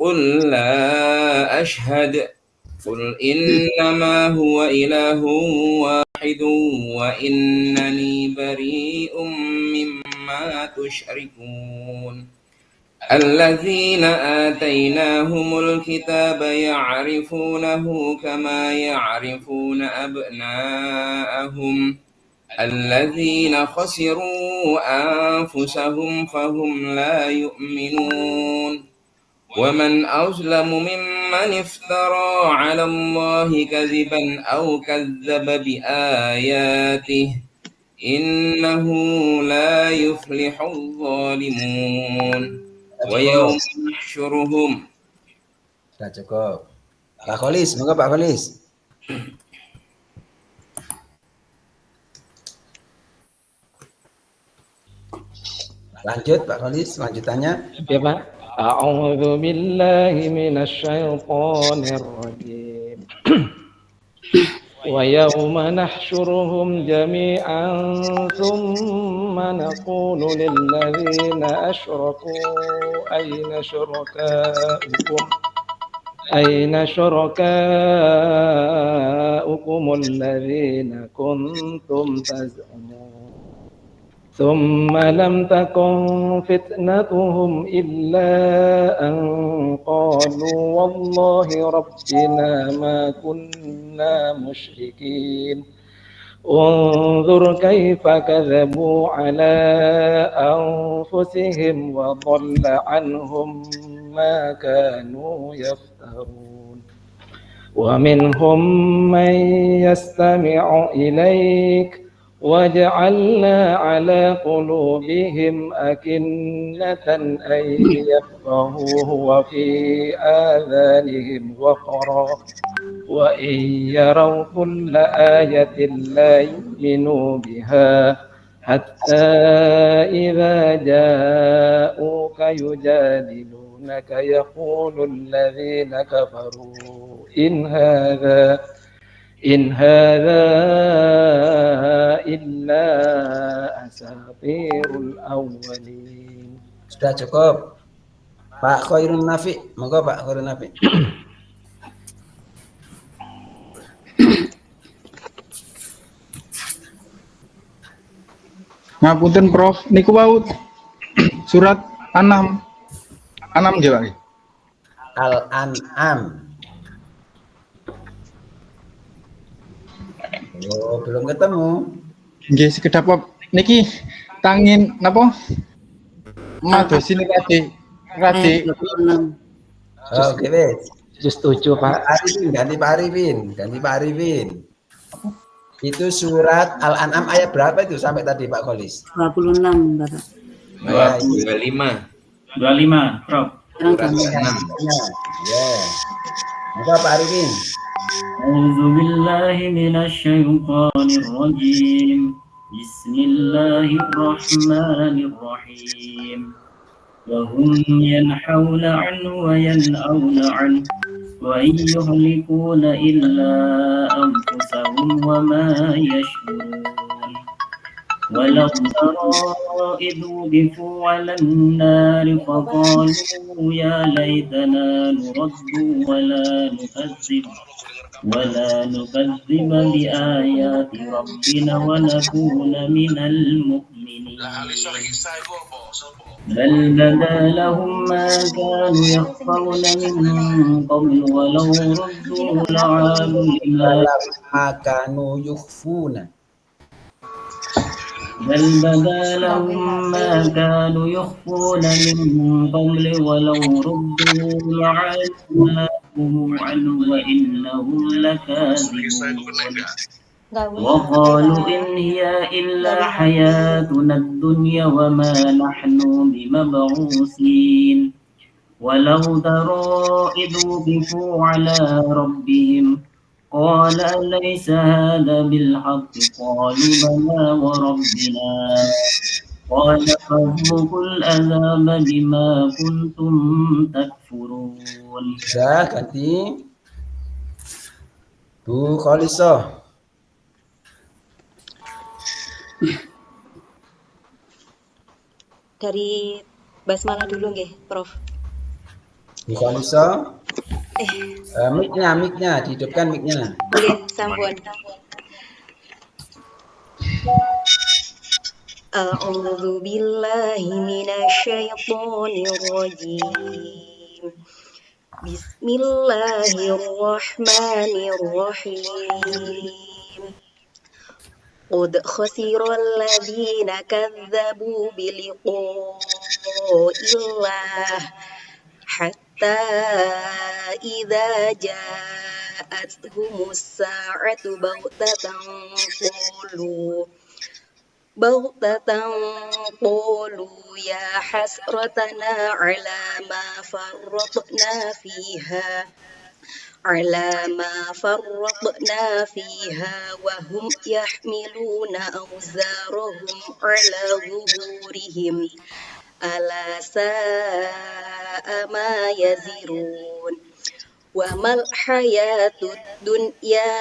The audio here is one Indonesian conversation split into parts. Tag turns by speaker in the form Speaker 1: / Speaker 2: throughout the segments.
Speaker 1: قل لا أشهد قل إنما هو إله واحد وإنني بريء مما تشركون الذين آتيناهم الكتاب يعرفونه كما يعرفون أبناءهم الذين خسروا أنفسهم فهم لا يؤمنون ومن أظلم ممن افترى على الله كذبا أو كذب بآياته إنه لا يفلح الظالمون ويوم نحشرهم.
Speaker 2: Sudah cukup. Pak Kholis, monggo Pak Kholis. Lanjut Pak Kholis, lanjutannya.
Speaker 3: Ya Pak. A'udzu billahi minasyaitonir rajim. Wa yawma nahsyuruhum jami'an thumma naqulu lil ladzina asyraku ayna syurakaukum alladhina kuntum taz'umun ثم لم تكن فتنتهم إلا أن قالوا والله ربنا ما كنا مشركين انظر كيف كذبوا على أنفسهم وضل عنهم ما كانوا يفترون ومنهم من يستمع إليك وجعلنا على قلوبهم أكنة أن يفقهوه وفي آذانهم وقرا وإن يروا كل آية لا يؤمنوا بها حتى إذا جاءوك يجادلونك يقول الذين كفروا إن هذا إلا أساطير الأولين.
Speaker 2: Sudah cukup. Pak Khairun Nafi, monggo Pak Khairun Nafi.
Speaker 4: Ngapunten Prof, niku wau surat An'am nggih Pak.
Speaker 2: Al-An'am. Oh, belum ketemu.
Speaker 4: Nggih sekedap niki tangin napa? Madosine tadi.
Speaker 2: Oke wes.
Speaker 3: Setuju Pak.
Speaker 2: Ganti Pak Arifin. Itu surat Al-An'am ayat berapa itu sampai tadi Pak Kholis?
Speaker 5: 26 Bapak.
Speaker 1: 25.
Speaker 6: 25, Prof.
Speaker 1: Surat 6.
Speaker 2: Ya. Maka Pak Arifin.
Speaker 6: أعوذ بالله من الشيطان الرجيم بسم الله الرحمن الرحيم وهم ينحون عنه وينأون عنه وإن يهلكون إلا أنفسهم وما يشعرون ولو ترى إذ وقفوا على النار فقالوا يا ليتنا نرد ولا نكذب بآيات ربنا ونكون من المؤمنين بل بدا لهم ما كانوا يخفون من قبل ولو ردوا لعادوا لما
Speaker 2: كانوا يخفون
Speaker 6: بل بدا لهم ما كانوا يخفون من قبل ولو ردوا لعادوا عنه وإنهم لكاذبون وقالوا إن هي إلا حياتنا الدنيا وما نحن بمبعوثين ولو ترى إذ وقفوا على ربهم قال أليس هذا بالحق قالوا بلى وربنا قال فذوقوا العذاب بما كنتم تكفرون.
Speaker 2: Sudah ganti Bu Kholisoh.
Speaker 5: Dari basmalah dulu nggih, Prof.
Speaker 2: Bisa bisa. Mic-nya dihidupkan mic-nya.
Speaker 5: Nggih, sampun. A'udzu billahi minasyaitonir rajim. Bismillahirrahmanirrahim. Qad khasira alladziina kadzdzabu biliqa'illah hatta idza ja'atuhumus sa'atu baghtatan qalu ya hasratana ala ma farratna fiha wa hum yahmiluna awzarahum ala zuhurihim ala sa'a ma yazirun wa mal hayatud dunya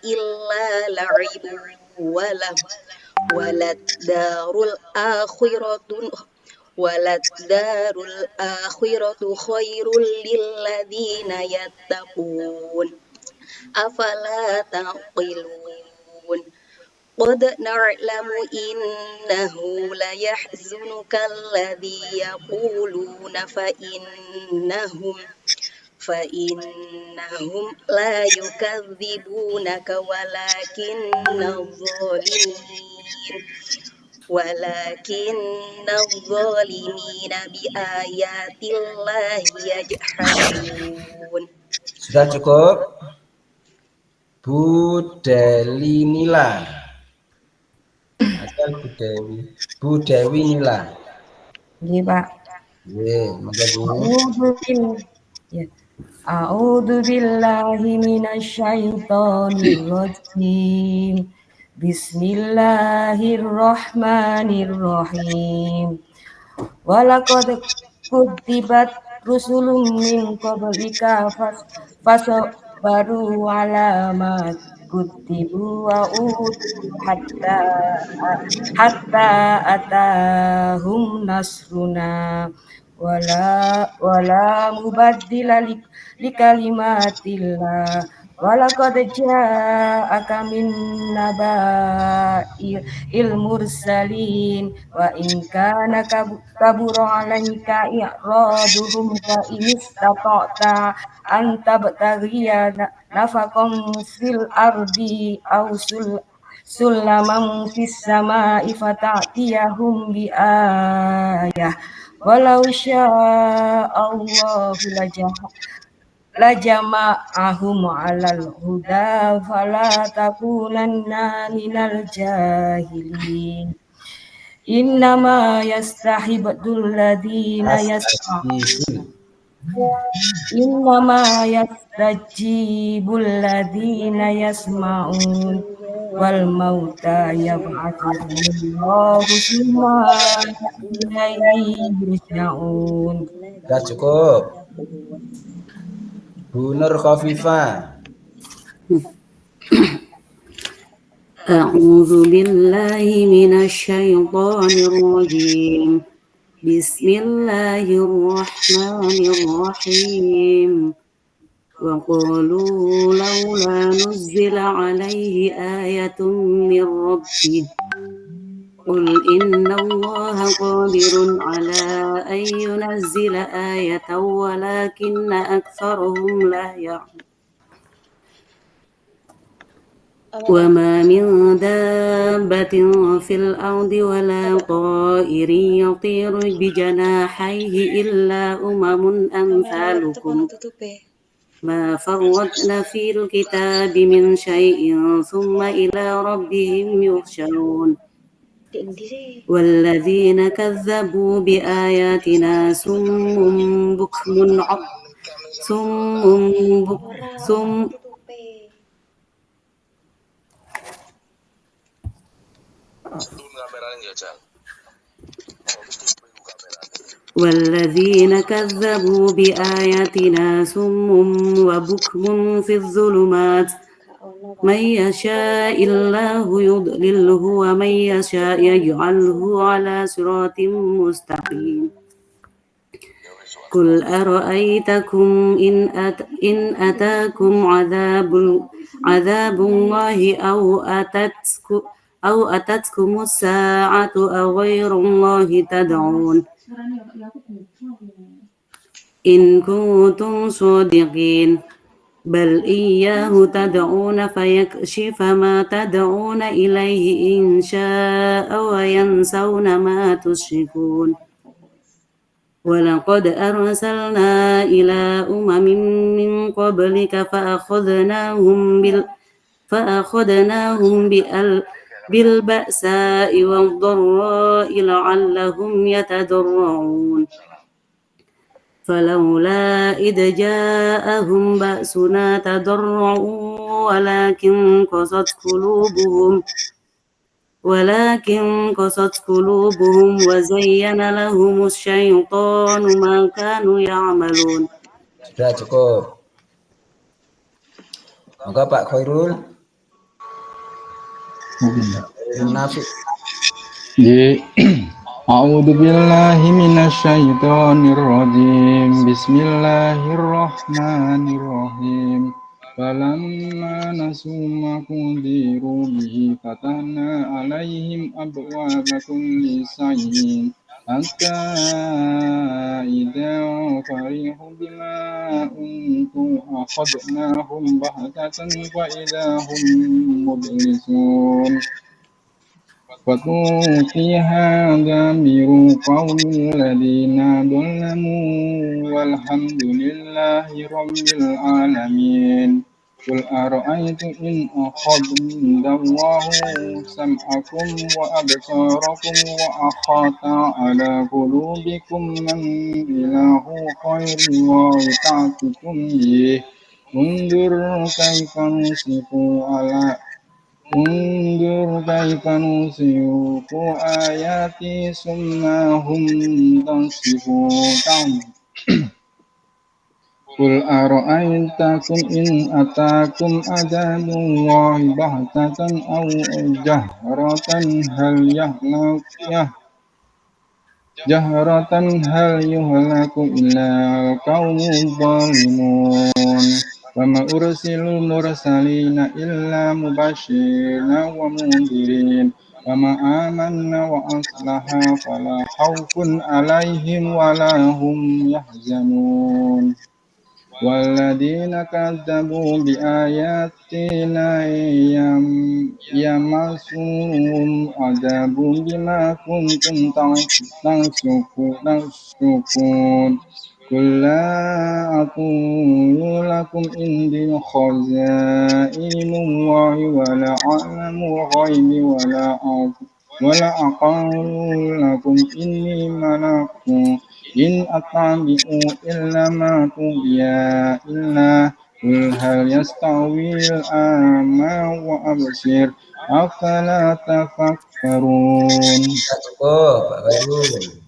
Speaker 5: illa la'ibun walad darul akhiratu khairul lil ladzina yattaqun afala taqilun qad na'lamu innahu la yahzunuka alladhi yaquluna fa innahum la yukadzibunaka walakinna adh-dhalimina biayatillahi yajhadun.
Speaker 2: Sudah cukup? Bu Delinila. Asal Bu Dewi Nila.
Speaker 7: Nggih, Pak.
Speaker 2: Nggih, monggo Bu.
Speaker 7: A'udzu billahi minasyaitonir rajim. Bismillahirrahmanirrahim. Walaqad kutibat rusulun min qablika fasabaru ala ma kutibu wa hatta atahum nasruna wala mubaddila likalimatillah walaqad ja'aka min naba'il mursalin wa in kana kabura 'alaika i'raduhum fa in istata'ta an tabtaghiya nafaqan fil ardi aw sulaman fis sama'i fata'tiyahum bi ayah walau sya'allahu lajama'ahum 'alal huda fala takunanna minal jahilin innama yastahibul ladina yasma'un wal mauta yab'atsuhumullahu summa ilaihi yurja'un.
Speaker 2: Sudah cukup. Bu Nur Khafifah.
Speaker 6: A'udzu billahi minasyaitonir rajim. Bismillahirrahmanirrahim. Wa qalu laula nuzzila alaihi ayatun mir rabbih. Qul innallaha qadirun ala an yunazzila ayatan walakinna aktsarahum la ya'lamun. Wa ma min dabbatin fil ardi wala ta'irin yatiru bi janahihi illa umamun amsalukum ma farratna fil kitabi min syai'in thumma ila rabbihim yuhsyarun. والذين كذبوا بآياتنا صم بكم والذين كذبوا بآياتنا صم وبكم في الظلمات من يشاء الله يضلله ومن يشاء يجعله على صراط مستقيم
Speaker 8: قل أرأيتكم إن أتاكم عذاب الله أو أتتكم الساعة أو غير الله تدعون إن كنتم صادقين بل إياه تدعون فيكشف ما تدعون إليه إن شاء وينسون ما تشركون ولقد أرسلنا إلى من قبلك فأخذناهم بالبأساء والضراء لعلهم يتضرعون فلولا إذ جاءهم بأسنا تضرعوا ولكن قست قلوبهم وزين لهم الشيطان ما كانوا يعملون.
Speaker 2: Sudah cukup. Maka Pak Khairul. Nafi.
Speaker 4: A'udzu billahi minasyaitonir rajim. Bismillahirrahmanirrahim. Falamma nasu ma kundiru bihi fatahna alaihim abwaaba kulli shay'in hatta idza farihu bima untu akhadnahum bahtatan wa idza hum mublisun. فَتُوفِيهَا دَابِرُ قَوْمِ الَّذِينَ ظَلَمُوا وَالْحَمْدُ لِلَّهِ رَبِّ الْعَالَمِينَ قُلْ أَرَأَيْتُمْ إِنْ أَخَذَ اللَّهُ سَمْعَكُمْ وَأَبْصَارَكُمْ وَأَحَاطَ عَلَى قُلُوبِكُمْ مَنْ إِلَٰهٌ غَيْرُ اللَّهِ يَأْتِيكُمْ بِهِ انظُرْ كَيْفَ نُصِرْفُ آيَاتِي ثُمَّ هُمْ يَنسِخُونَ قُلْ أَرَأَيْتَكُمْ إِنْ أَتَاكُمْ عَذَابُ اللَّهِ بَغْتَةً أَوْ جَهْرَةً هَلْ يُهْلَكُ إِلَّا الْقَوْمُ الظَّالِمُونَ وَمَا أُرْسِلُ الْمُرْسَلِينَ إِلَّا مُبَشِّرِينَ وَمُنذِرِينَ وَمَا آمَنَ وَأَصْلَحَ فَلَا خَوْفٌ عَلَيْهِمْ وَلَا هُمْ يَحْزَنُونَ وَالَّذِينَ كَذَّبُوا بِآيَاتِنَا يَمَسُّهُمْ عَذَابٌ بِمَا كُنتُمْ تَفْسُقُونَ قُل لَّا أَقُولُ لَكُمْ عِندِي خَزَائِنُ اللَّهِ وَلَا أَعْلَمُ الْغَيْبَ وَلَا أَقُولُ لَكُمْ إِنِّي مَلَكٌ إِنْ أَتَّبِعُ إِلَّا مَا يُوحَىٰ إِلَيَّ قُلْ هَلْ يَسْتَوِي الْأَعْمَى وَالْبَصِيرُ أَفَلَا تَتَفَكَّرُونَ.
Speaker 2: Cukup, Pak Khairul.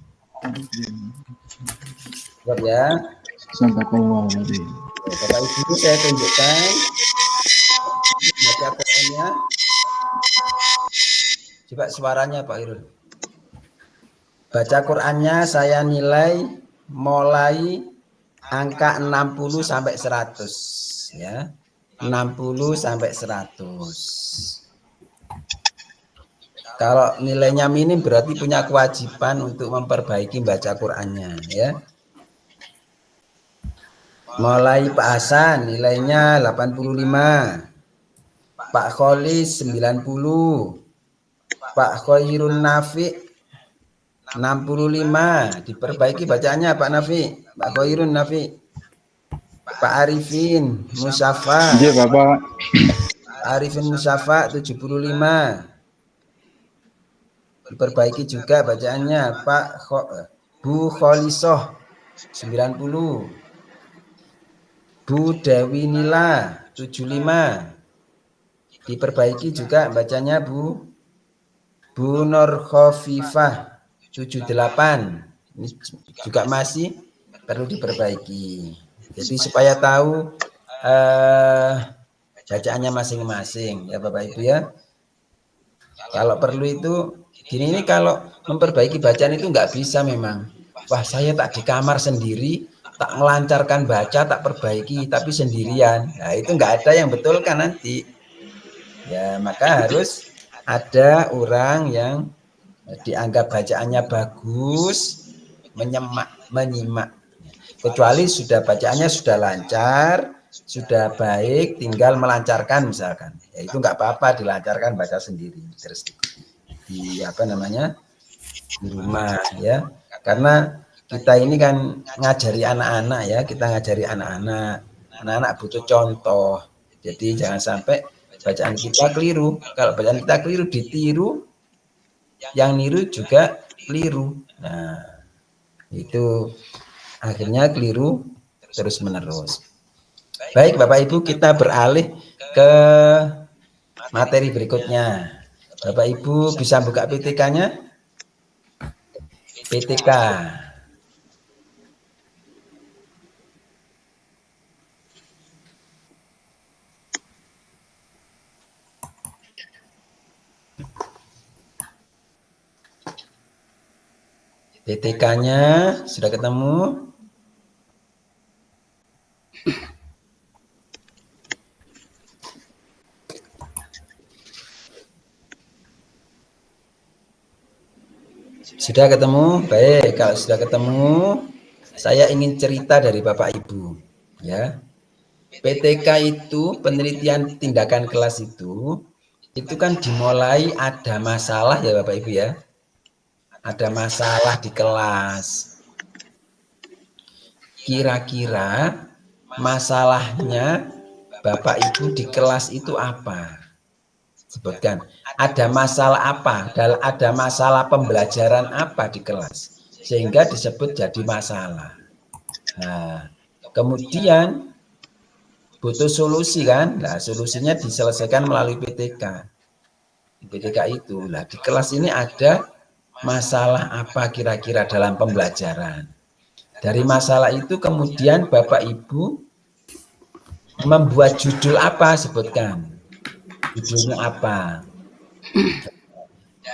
Speaker 2: Cukup ya.
Speaker 4: Sadaqallahul
Speaker 2: Bapak Ibu saya tunjukkan baca Qurannya. Coba suaranya Pak Khairul. Baca Qurannya saya nilai mulai angka 60 sampai 100 ya. 60 sampai 100. Kalau nilainya minim berarti punya kewajiban untuk memperbaiki baca Qurannya ya. Mulai Pak Hasan nilainya 85. Pak Kholis 90. Pak Khairun Nafi 65. Diperbaiki bacaannya Pak Nafi. Pak Khairun Nafi. Pak Arifin Musyafa.
Speaker 4: Iya Bapak.
Speaker 2: Arifin Musyafa 75. Diperbaiki juga bacaannya Pak Bu Kholisoh 90. Bu Dewi Nila 75. Diperbaiki juga bacanya Bu Nur Khofifah 78. Ini juga masih perlu diperbaiki. Jadi supaya tahu bacaannya masing-masing ya Bapak Ibu ya. Kalau perlu itu gini, ini kalau memperbaiki bacaan itu nggak bisa memang. Wah saya tak di kamar sendiri tak melancarkan baca, tak perbaiki, tapi sendirian. Nah, itu nggak ada yang betul kan nanti. Ya, maka harus ada orang yang dianggap bacaannya bagus, menyimak. Kecuali sudah bacaannya sudah lancar, sudah baik, tinggal melancarkan misalkan. Ya itu nggak apa-apa dilancarkan baca sendiri terus di di rumah ya. Karena kita ini kan ngajari anak-anak ya, kita ngajari anak-anak butuh contoh. Jadi jangan sampai bacaan kita keliru. Kalau bacaan kita keliru ditiru, yang niru juga keliru. Nah, itu akhirnya keliru terus menerus. Baik Bapak Ibu, kita beralih ke materi berikutnya. Bapak Ibu bisa buka PTK-nya? PTK. PTK-nya sudah ketemu? Sudah ketemu? Baik, kalau sudah ketemu, saya ingin cerita dari Bapak Ibu. Ya, PTK itu penelitian tindakan kelas itu kan dimulai ada masalah ya Bapak Ibu ya. Ada masalah di kelas. Kira-kira masalahnya Bapak Ibu di kelas itu apa? Sebutkan. Ada masalah apa? Ada masalah pembelajaran apa di kelas? Sehingga disebut jadi masalah. Nah, kemudian butuh solusi kan? Nah, solusinya diselesaikan melalui PTK. PTK itu. Nah, di kelas ini ada masalah apa kira-kira dalam pembelajaran. Dari masalah itu kemudian Bapak Ibu membuat judul apa, sebutkan. Judulnya apa?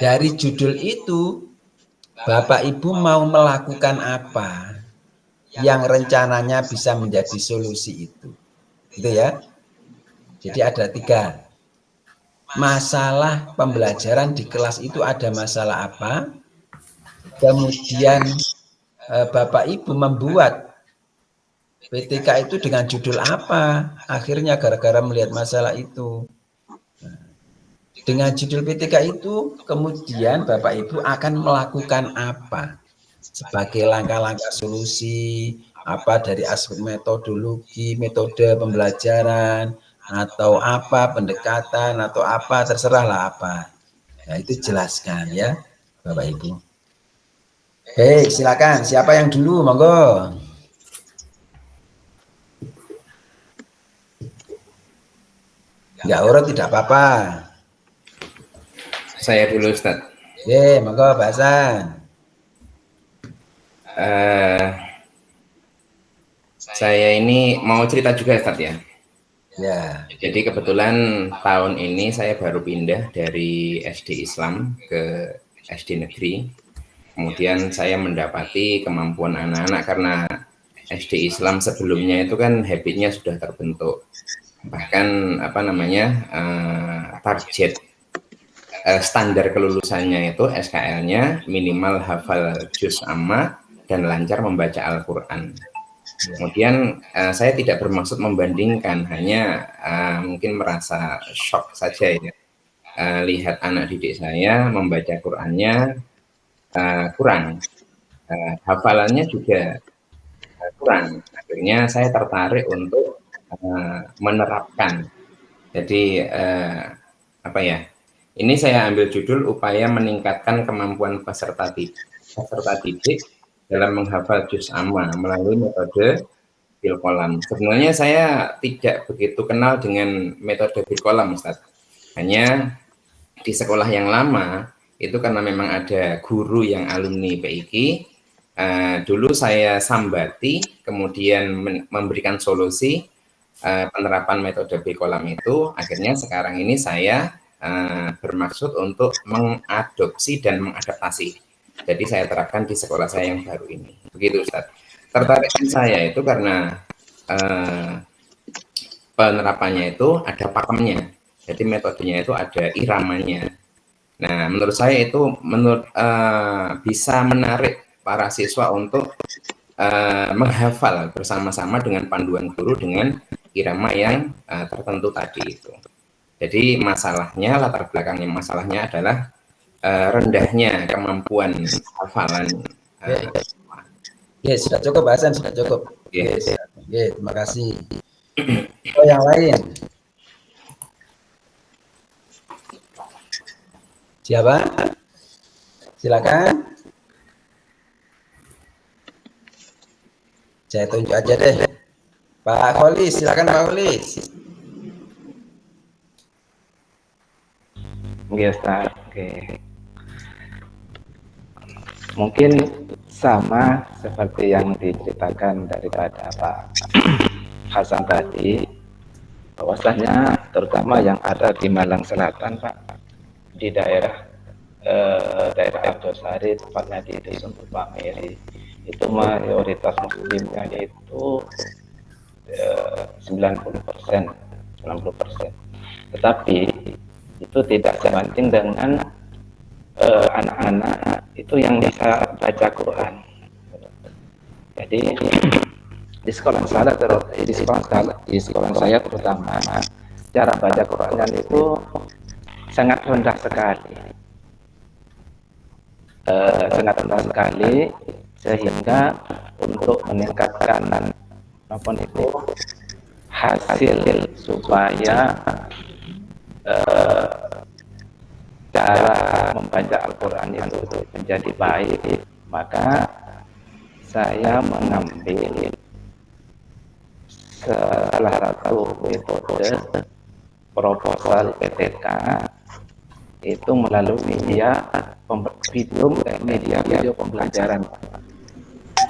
Speaker 2: Dari judul itu Bapak Ibu mau melakukan apa yang rencananya bisa menjadi solusi itu. Gitu ya. Jadi ada 3. Masalah pembelajaran di kelas itu ada masalah apa? Kemudian Bapak Ibu membuat PTK itu dengan judul apa? Akhirnya gara-gara melihat masalah itu. Dengan judul PTK itu kemudian Bapak Ibu akan melakukan apa? Sebagai langkah-langkah solusi, apa dari aspek metodologi, metode pembelajaran, atau apa pendekatan atau apa terserahlah apa. Nah, itu jelaskan ya Bapak Ibu. Baik, silakan. Siapa yang dulu? Monggo. Enggak urut tidak apa-apa.
Speaker 1: Saya dulu Ustaz.
Speaker 2: Monggo bahasan.
Speaker 1: Saya ini mau cerita juga Ustaz ya.
Speaker 2: Ya.
Speaker 1: Jadi kebetulan tahun ini saya baru pindah dari SD Islam ke SD Negeri. Kemudian saya mendapati kemampuan anak-anak karena SD Islam sebelumnya itu kan habitnya sudah terbentuk. Bahkan target standar kelulusannya itu SKL-nya minimal hafal juz amma dan lancar membaca Al-Quran. Kemudian saya tidak bermaksud membandingkan, hanya mungkin merasa shock saja ya. Lihat anak didik saya membaca Qurannya kurang, hafalannya juga kurang. Akhirnya saya tertarik untuk menerapkan. Jadi ini saya ambil judul upaya meningkatkan kemampuan peserta didik dalam menghafal juz amma melalui metode bil qalam. Sebenarnya saya tidak begitu kenal dengan metode bil qalam, Ustaz. Hanya di sekolah yang lama itu karena memang ada guru yang alumni PIK. Dulu saya sambati, kemudian memberikan solusi penerapan metode bil qalam itu. Akhirnya sekarang ini saya bermaksud untuk mengadopsi dan mengadaptasi. Jadi saya terapkan di sekolah saya yang baru ini. Begitu Ustaz. tertarikan saya itu karena penerapannya itu ada pakemnya. Jadi metodenya itu ada iramanya. Nah, menurut saya itu bisa menarik para siswa untuk menghafal bersama-sama dengan panduan guru dengan irama yang tertentu tadi itu. Jadi masalahnya, latar belakangnya masalahnya adalah rendahnya kemampuan hafalan.
Speaker 2: Sudah cukup bahasan, sudah cukup.
Speaker 1: Yes.
Speaker 2: Terima kasih. Oh, yang lain. Siapa? Silakan. Saya tunjuk aja deh. Pak Kholis, silakan Pak Kholis.
Speaker 3: Oke, Ustaz. Oke. Mungkin sama seperti yang diceritakan daripada Pak Hasan tadi, bahwasanya terutama yang ada di Malang Selatan, Pak, di daerah Argosari, tepatnya di Dusun Pak Meri, itu mayoritas muslimnya itu 90%. Tetapi itu tidak sebanding dengan anak-anak itu yang bisa baca Quran. Jadi di sekolah saya terutama cara baca Qurannya itu sangat rendah sekali, sehingga untuk meningkatkan hasil supaya cara membaca Al-Quran itu menjadi baik, maka saya mengambil salah satu metode proposal PTK itu melalui video pembelajaran.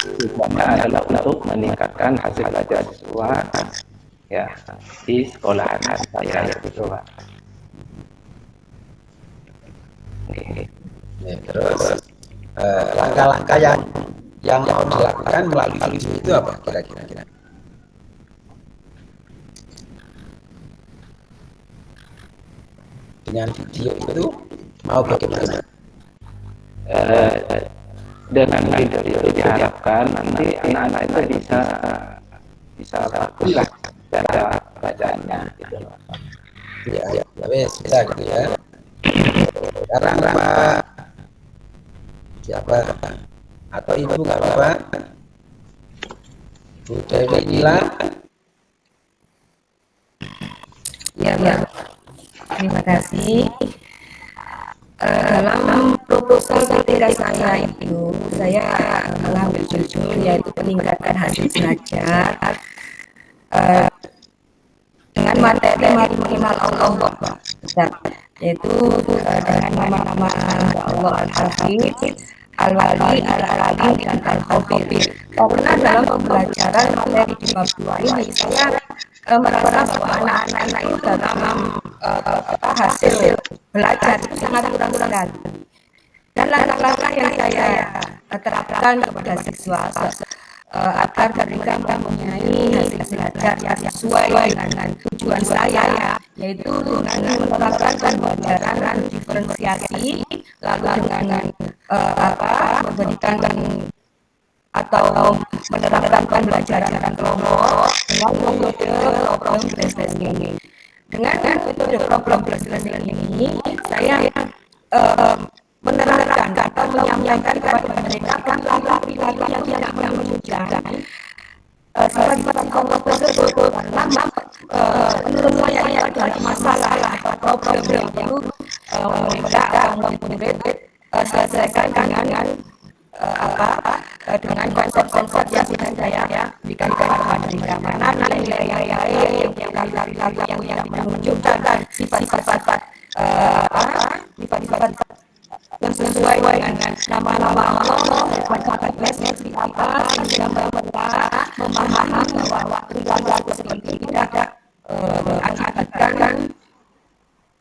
Speaker 3: Tujuannya adalah untuk meningkatkan hasil belajar siswa ya di sekolahan saya gitu, Pak.
Speaker 2: Oke. Terus langkah-langkah yang mau dilakukan melalui video itu apa kira-kira? Dengan video itu mau bagaimana?
Speaker 3: Dengan video itu diharapkan nanti anak-anak itu bisa bagus lah cara bacanya gitu loh.
Speaker 2: Ya, bisa gitu ya. Sekarang Pak siapa atau Ibu nggak apa-apa? Bu Dewi Nila.
Speaker 7: Ya. Terima kasih. Dalam proposal PTK saya itu, saya mengambil judul yaitu peningkatan hasil belajar dengan materi mengenal Allah, yaitu dengan nama-nama Allah Al-Hafiz, Al-Wali, Al-Alim, dan Al-Khobir. Karena dalam pembelajaran materi di bab 2 ini saya merasa bahwa anak-anak itu dalam hasil belajar itu sangat kurang sekali. Dan langkah-langkah yang saya terapkan kepada siswa agar mereka mempunyai hasil belajar yang sesuai dengan tujuan saya, yaitu dengan menerapkan pembelajaran diferensiasi, lalu dengan memberikan atau menerapkan pembelajaran kelompok dengan metode problem solving. Dengan metode problem solving ini, saya menerapkan atau menyampaikan kepada mereka tentang perilaku yang tidak menunjukkan sifat-sifat Allah tersebut. Karena menurut saya itu adalah masalah atau problem yang perlu mereka atau murid selesaikan dengan dengan konsep-konsep yang sudah saya berikan kepada mereka. Karena nilai-nilai yang tidak menunjukkan sifat-sifat yang sesuai dengan nama-nama Allah, sifat-sifat seperti apa, sehingga mereka memahami bahwa perilaku seperti ini tidak mengakibatkan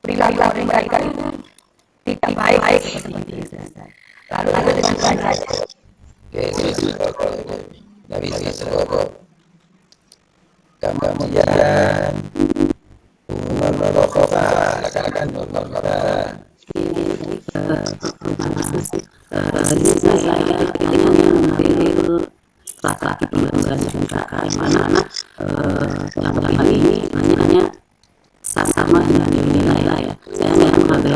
Speaker 7: perilaku mereka itu tidak baik seperti itu. Lalu dengan belajar.
Speaker 2: Oke, David. kemudian Nur Khofa, silakan Nur Khofa.
Speaker 8: Ini saya mengambil strategi pembelajaran yang mana yang ini nanya sama dengan nilai ya. Saya mengambil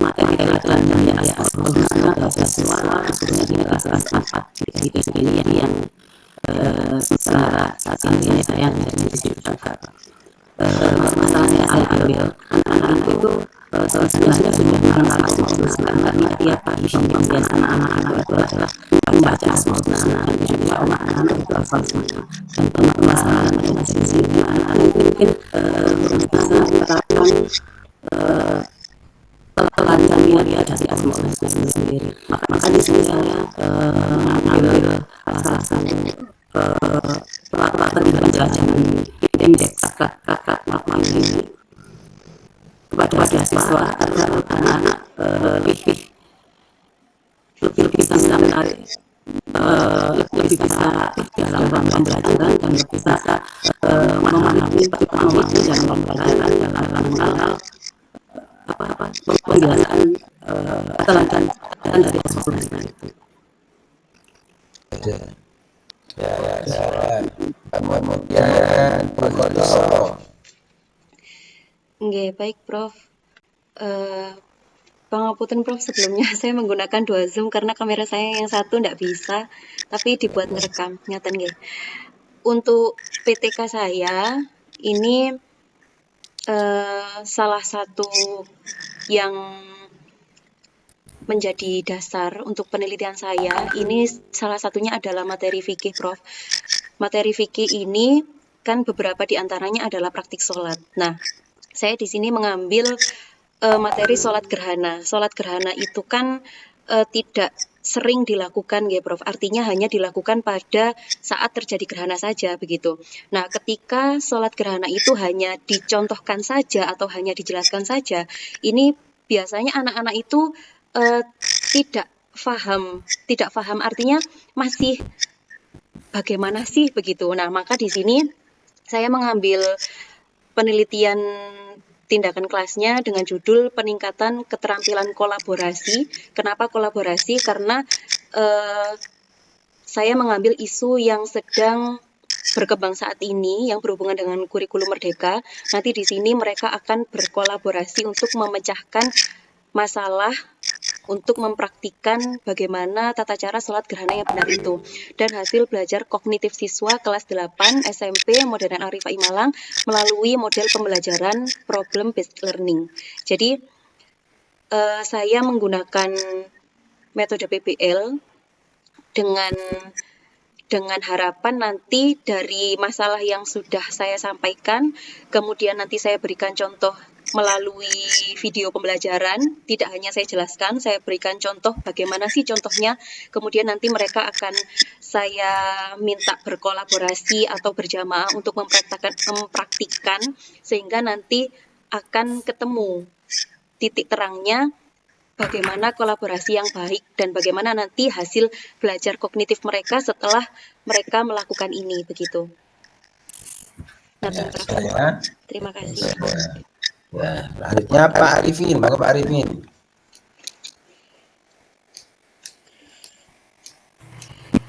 Speaker 8: materi pelajaran ya bahasa siswa khususnya di kelas 4 ini yang secara saat ini saya menjadi juga masalahnya saya ambil anak-anak itu sebenarnya sudah mengenal karena tiap pagi pembimbingan anak-anak itu adalah membaca semua dan juga anak-anak itu hafal semua dan permasalahan dengan sisi anak-anak mungkin bisa menerapkan pelajaran yang dari asma sendiri. Maka di sini saya mengambil asal pembelajaran indeks kakak ini kepada siswa agar anak-anak lebih bisa menarik, lebih bisa dalam pembelajaran dan lebih bisa memahami dalam pembelajaran dalam hal penjelasan dan dari asal itu.
Speaker 2: Kemudian Prof.
Speaker 5: Nggih, baik Prof. Pangapunten Prof, sebelumnya saya menggunakan 2 Zoom karena kamera saya yang satu tidak bisa, tapi dibuat ngerekam, ngaten nggih. Untuk PTK saya ini salah satu yang menjadi dasar untuk penelitian saya ini salah satunya adalah materi fikih, Prof. Materi fikih ini kan beberapa diantaranya adalah praktik sholat. Nah, saya di sini mengambil materi sholat gerhana. Sholat gerhana itu kan tidak sering dilakukan ya Prof. Artinya hanya dilakukan pada saat terjadi gerhana saja begitu. Nah, ketika sholat gerhana itu hanya dicontohkan saja atau hanya dijelaskan saja, ini biasanya anak-anak itu tidak paham artinya masih bagaimana sih begitu. Nah, maka di sini saya mengambil penelitian tindakan kelasnya dengan judul peningkatan keterampilan kolaborasi. Kenapa kolaborasi? Karena saya mengambil isu yang sedang berkembang saat ini yang berhubungan dengan kurikulum merdeka. Nanti di sini mereka akan berkolaborasi untuk memecahkan masalah untuk mempraktikkan bagaimana tata cara sholat gerhana yang benar itu. Dan hasil belajar kognitif siswa kelas 8 SMP Modern Arifai Malang melalui model pembelajaran problem based learning. Jadi saya menggunakan metode PBL dengan harapan nanti dari masalah yang sudah saya sampaikan, kemudian nanti saya berikan contoh melalui video pembelajaran, tidak hanya saya jelaskan, saya berikan contoh bagaimana sih contohnya, kemudian nanti mereka akan saya minta berkolaborasi atau berjamaah untuk mempraktikkan sehingga nanti akan ketemu titik terangnya bagaimana kolaborasi yang baik dan bagaimana nanti hasil belajar kognitif mereka setelah mereka melakukan ini begitu. Nah, terima kasih.
Speaker 2: Ya, selanjutnya Pak Arifin, Pak Arifin.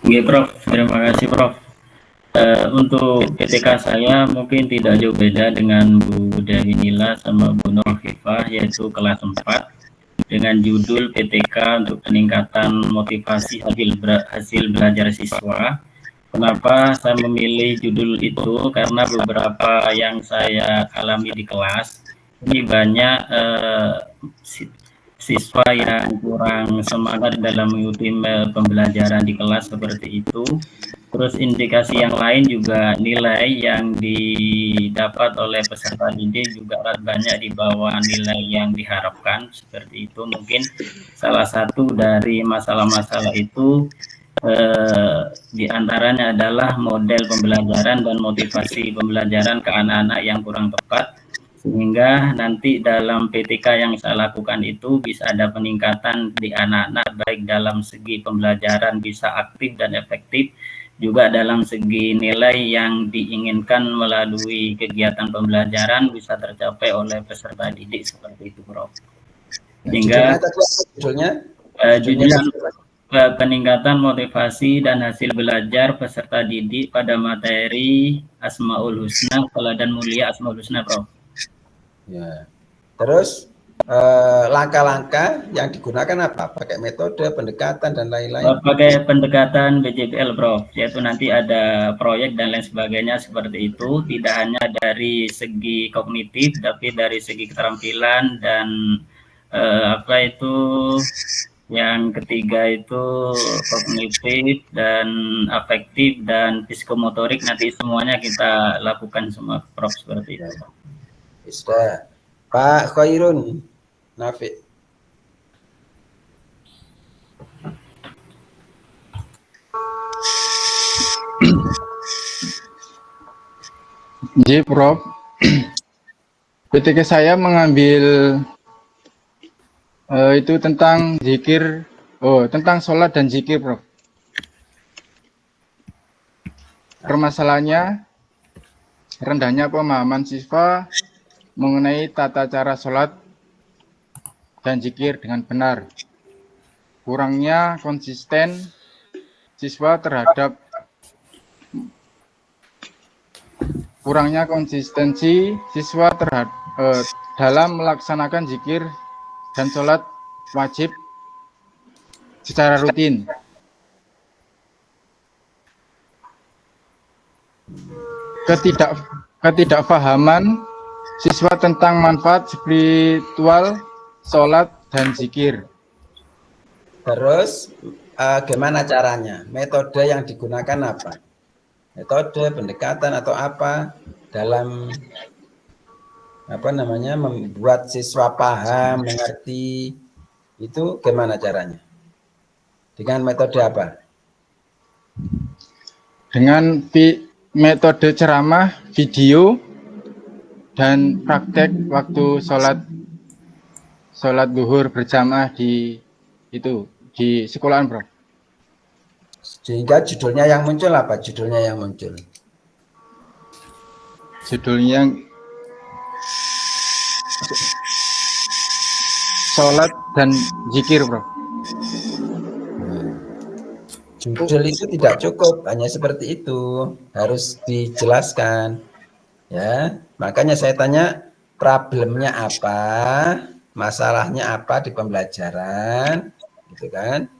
Speaker 6: Oke, Prof. Terima kasih, Prof. Untuk PTK saya mungkin tidak jauh beda dengan Bu Dewi Nila sama Bu Nur Khifah, yaitu kelas 4 dengan judul PTK untuk peningkatan motivasi hasil belajar siswa. Kenapa saya memilih judul itu? Karena beberapa yang saya alami di kelas ini banyak siswa yang kurang semangat dalam mengikuti pembelajaran di kelas seperti itu. Terus indikasi yang lain juga nilai yang didapat oleh peserta didik juga banyak di bawah nilai yang diharapkan seperti itu. Mungkin salah satu dari masalah-masalah itu diantaranya adalah model pembelajaran dan motivasi pembelajaran ke anak-anak yang kurang tepat, sehingga nanti dalam PTK yang saya lakukan itu bisa ada peningkatan di anak-anak baik dalam segi pembelajaran bisa aktif dan efektif, juga dalam segi nilai yang diinginkan melalui kegiatan pembelajaran bisa tercapai oleh peserta didik seperti itu, Prof. Sehingga
Speaker 2: judulnya
Speaker 6: peningkatan motivasi dan hasil belajar peserta didik pada materi Asmaul Husna, Teladan Mulia Asmaul Husna, Prof.
Speaker 2: Ya. Terus langkah-langkah yang digunakan apa? Pakai metode, pendekatan, dan lain-lain?
Speaker 6: Pakai pendekatan BJPL, Prof. Yaitu nanti ada proyek dan lain sebagainya seperti itu. Tidak hanya dari segi kognitif, tapi dari segi keterampilan dan yang ketiga itu kognitif dan afektif dan psikomotorik. Nanti semuanya kita lakukan semua, Prof. Seperti itu.
Speaker 2: Bisa. Pak Khairun Nafi.
Speaker 4: Jadi Prof, ketika saya mengambil itu tentang zikir, tentang sholat dan zikir, Prof. Permasalahannya rendahnya pemahaman siswa mengenai tata cara sholat dan zikir dengan benar. Kurangnya konsisten siswa terhadap konsistensi siswa dalam melaksanakan zikir dan sholat wajib secara rutin. Ketidakpahaman siswa tentang manfaat spiritual sholat dan zikir.
Speaker 2: Terus gimana caranya? Metode yang digunakan apa? Metode, pendekatan atau apa dalam membuat siswa paham, mengerti, itu gimana caranya? Dengan metode apa?
Speaker 4: Dengan metode ceramah, video, dan praktek waktu sholat duhur berjamaah di sekolahan, Bro.
Speaker 2: Sehingga judulnya yang muncul apa? Judulnya yang muncul.
Speaker 4: Judulnya sholat dan zikir, Bro.
Speaker 2: Judul itu tidak cukup, hanya seperti itu, harus dijelaskan. Ya, makanya saya tanya problemnya apa, masalahnya apa di pembelajaran, gitu kan?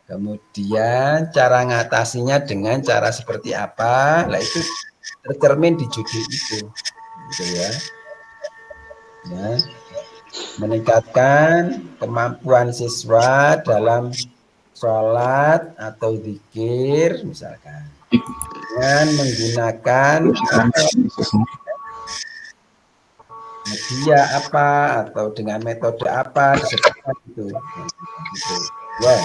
Speaker 2: Kemudian cara ngatasinya dengan cara seperti apa, lah itu tercermin di judul itu, gitu ya. Ya, meningkatkan kemampuan siswa dalam sholat atau zikir misalkan dengan menggunakan media apa atau dengan metode apa disebutkan itu. Ya,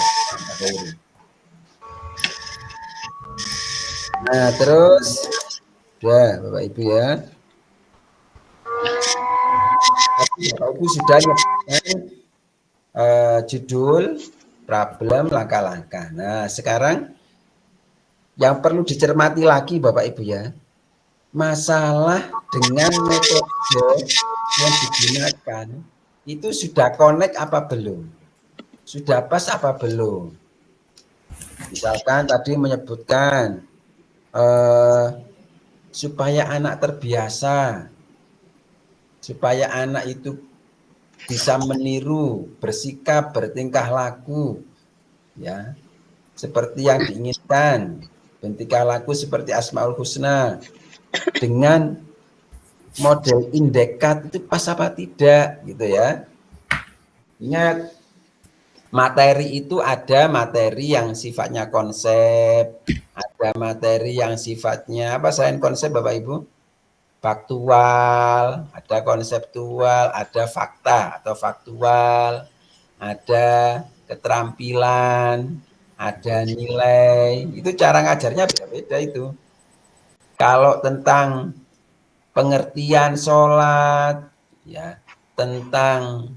Speaker 2: nah terus ya Bapak Ibu ya, Bapak Ibu sudah nyebutkan judul, problem, langkah-langkah. Nah sekarang yang perlu dicermati lagi Bapak Ibu ya, masalah dengan metode yang digunakan itu sudah connect apa belum? Sudah pas apa belum? Misalkan tadi menyebutkan supaya anak terbiasa, supaya anak itu bisa meniru, bersikap, bertingkah laku, ya, seperti yang diinginkan, bertingkah laku seperti Asmaul Husna, dengan model indekat itu pas apa tidak, gitu ya. Ingat, materi itu ada materi yang sifatnya konsep, ada materi yang sifatnya apa selain konsep Bapak Ibu? Faktual, ada konseptual, ada fakta atau faktual, ada keterampilan, ada nilai. Itu cara ngajarnya beda-beda itu. Kalau tentang pengertian sholat, ya, tentang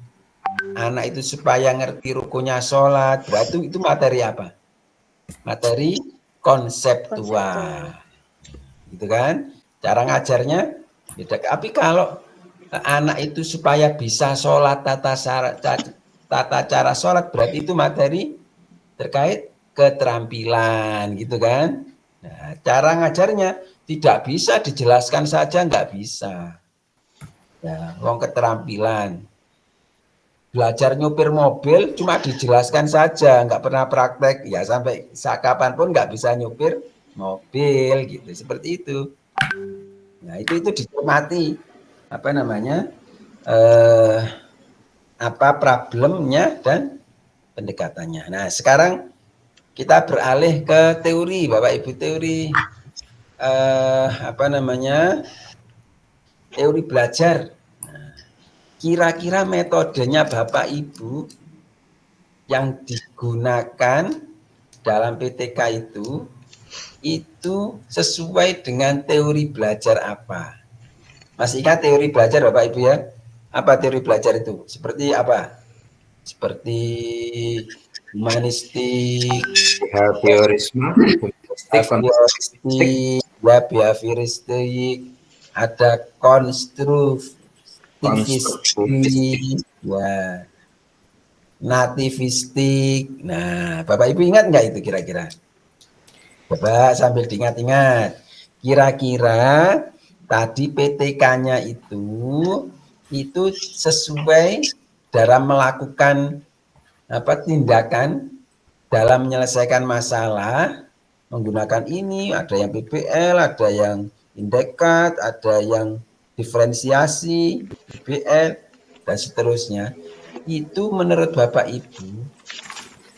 Speaker 2: anak itu supaya ngerti rukunnya sholat, berarti itu materi apa? Materi konseptual. Gitu kan? Cara ngajarnya beda. Tapi kalau anak itu supaya bisa sholat tata cara sholat, berarti itu materi terkait keterampilan, gitu kan? Nah, cara ngajarnya tidak bisa dijelaskan saja, nggak bisa. Ya, wong keterampilan. Belajar nyupir mobil cuma dijelaskan saja, nggak pernah praktek, ya sampai kapanpun nggak bisa nyupir mobil, gitu. Seperti itu. Nah, itu dicermati apa namanya? Apa problemnya dan pendekatannya. Nah, sekarang kita beralih ke teori, Bapak Ibu, teori apa namanya? Teori belajar. Nah, kira-kira metodenya Bapak Ibu yang digunakan dalam PTK itu sesuai dengan teori belajar apa? Masih ingat teori belajar Bapak Ibu ya? Apa teori belajar itu? Seperti apa? Seperti humanistik, behavioristik, ada konstruktivistik, ya, nativistik. Nah, Bapak Ibu ingat nggak itu kira-kira? Coba sambil diingat-ingat. Kira-kira tadi PTK-nya itu sesuai dalam melakukan tindakan dalam menyelesaikan masalah menggunakan ini, ada yang PBL, ada yang indekat, ada yang diferensiasi, PBL, dan seterusnya. Itu menurut Bapak Ibu,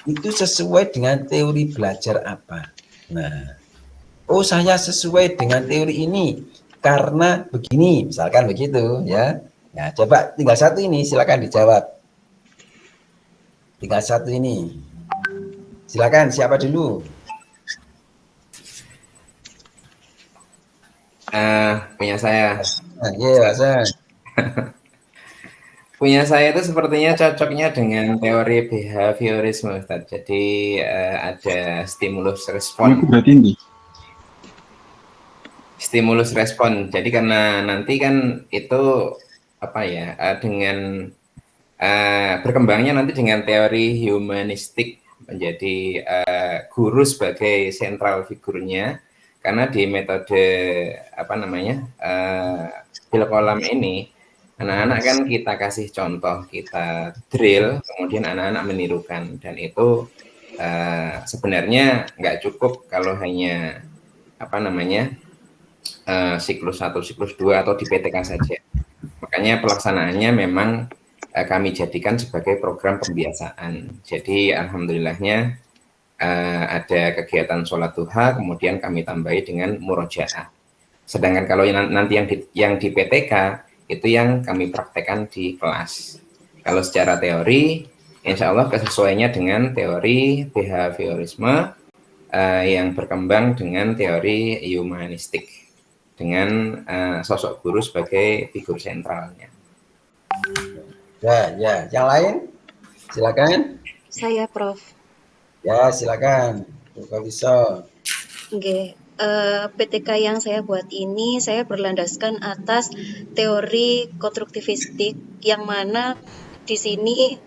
Speaker 2: itu sesuai dengan teori belajar apa? Nah, saya sesuai dengan teori ini karena begini, misalkan begitu ya. Nah, coba tinggal satu ini, silakan dijawab. Tinggal satu ini. Silakan, siapa dulu?
Speaker 1: Punya saya.
Speaker 2: Iya, Hasan.
Speaker 1: Punya saya itu sepertinya cocoknya dengan teori behaviorisme, Ustaz. Jadi ada stimulus respon. Stimulus respon. Jadi karena nanti kan itu dengan berkembangnya nanti dengan teori humanistik menjadi guru sebagai sentral figurnya. Karena di metode Bill Kolam ini anak-anak kan kita kasih contoh, kita drill, kemudian anak-anak menirukan, dan itu sebenarnya nggak cukup kalau hanya siklus 1, siklus 2 atau di PTK saja. Makanya pelaksanaannya memang kami jadikan sebagai program pembiasaan. Jadi alhamdulillahnya ada kegiatan sholat duha, kemudian kami tambahi dengan murojaah. Sedangkan kalau nanti yang di PTK itu yang kami praktekkan di kelas. Kalau secara teori, insya Allah kesesuaiannya dengan teori behaviorisme yang berkembang dengan teori humanistik dengan sosok guru sebagai figur sentralnya.
Speaker 2: Ya, yang lain silakan.
Speaker 5: Saya, Prof.
Speaker 2: Ya, silakan. Kalau bisa.
Speaker 5: Oke. PTK yang saya buat ini saya berlandaskan atas teori konstruktivistik yang mana di sini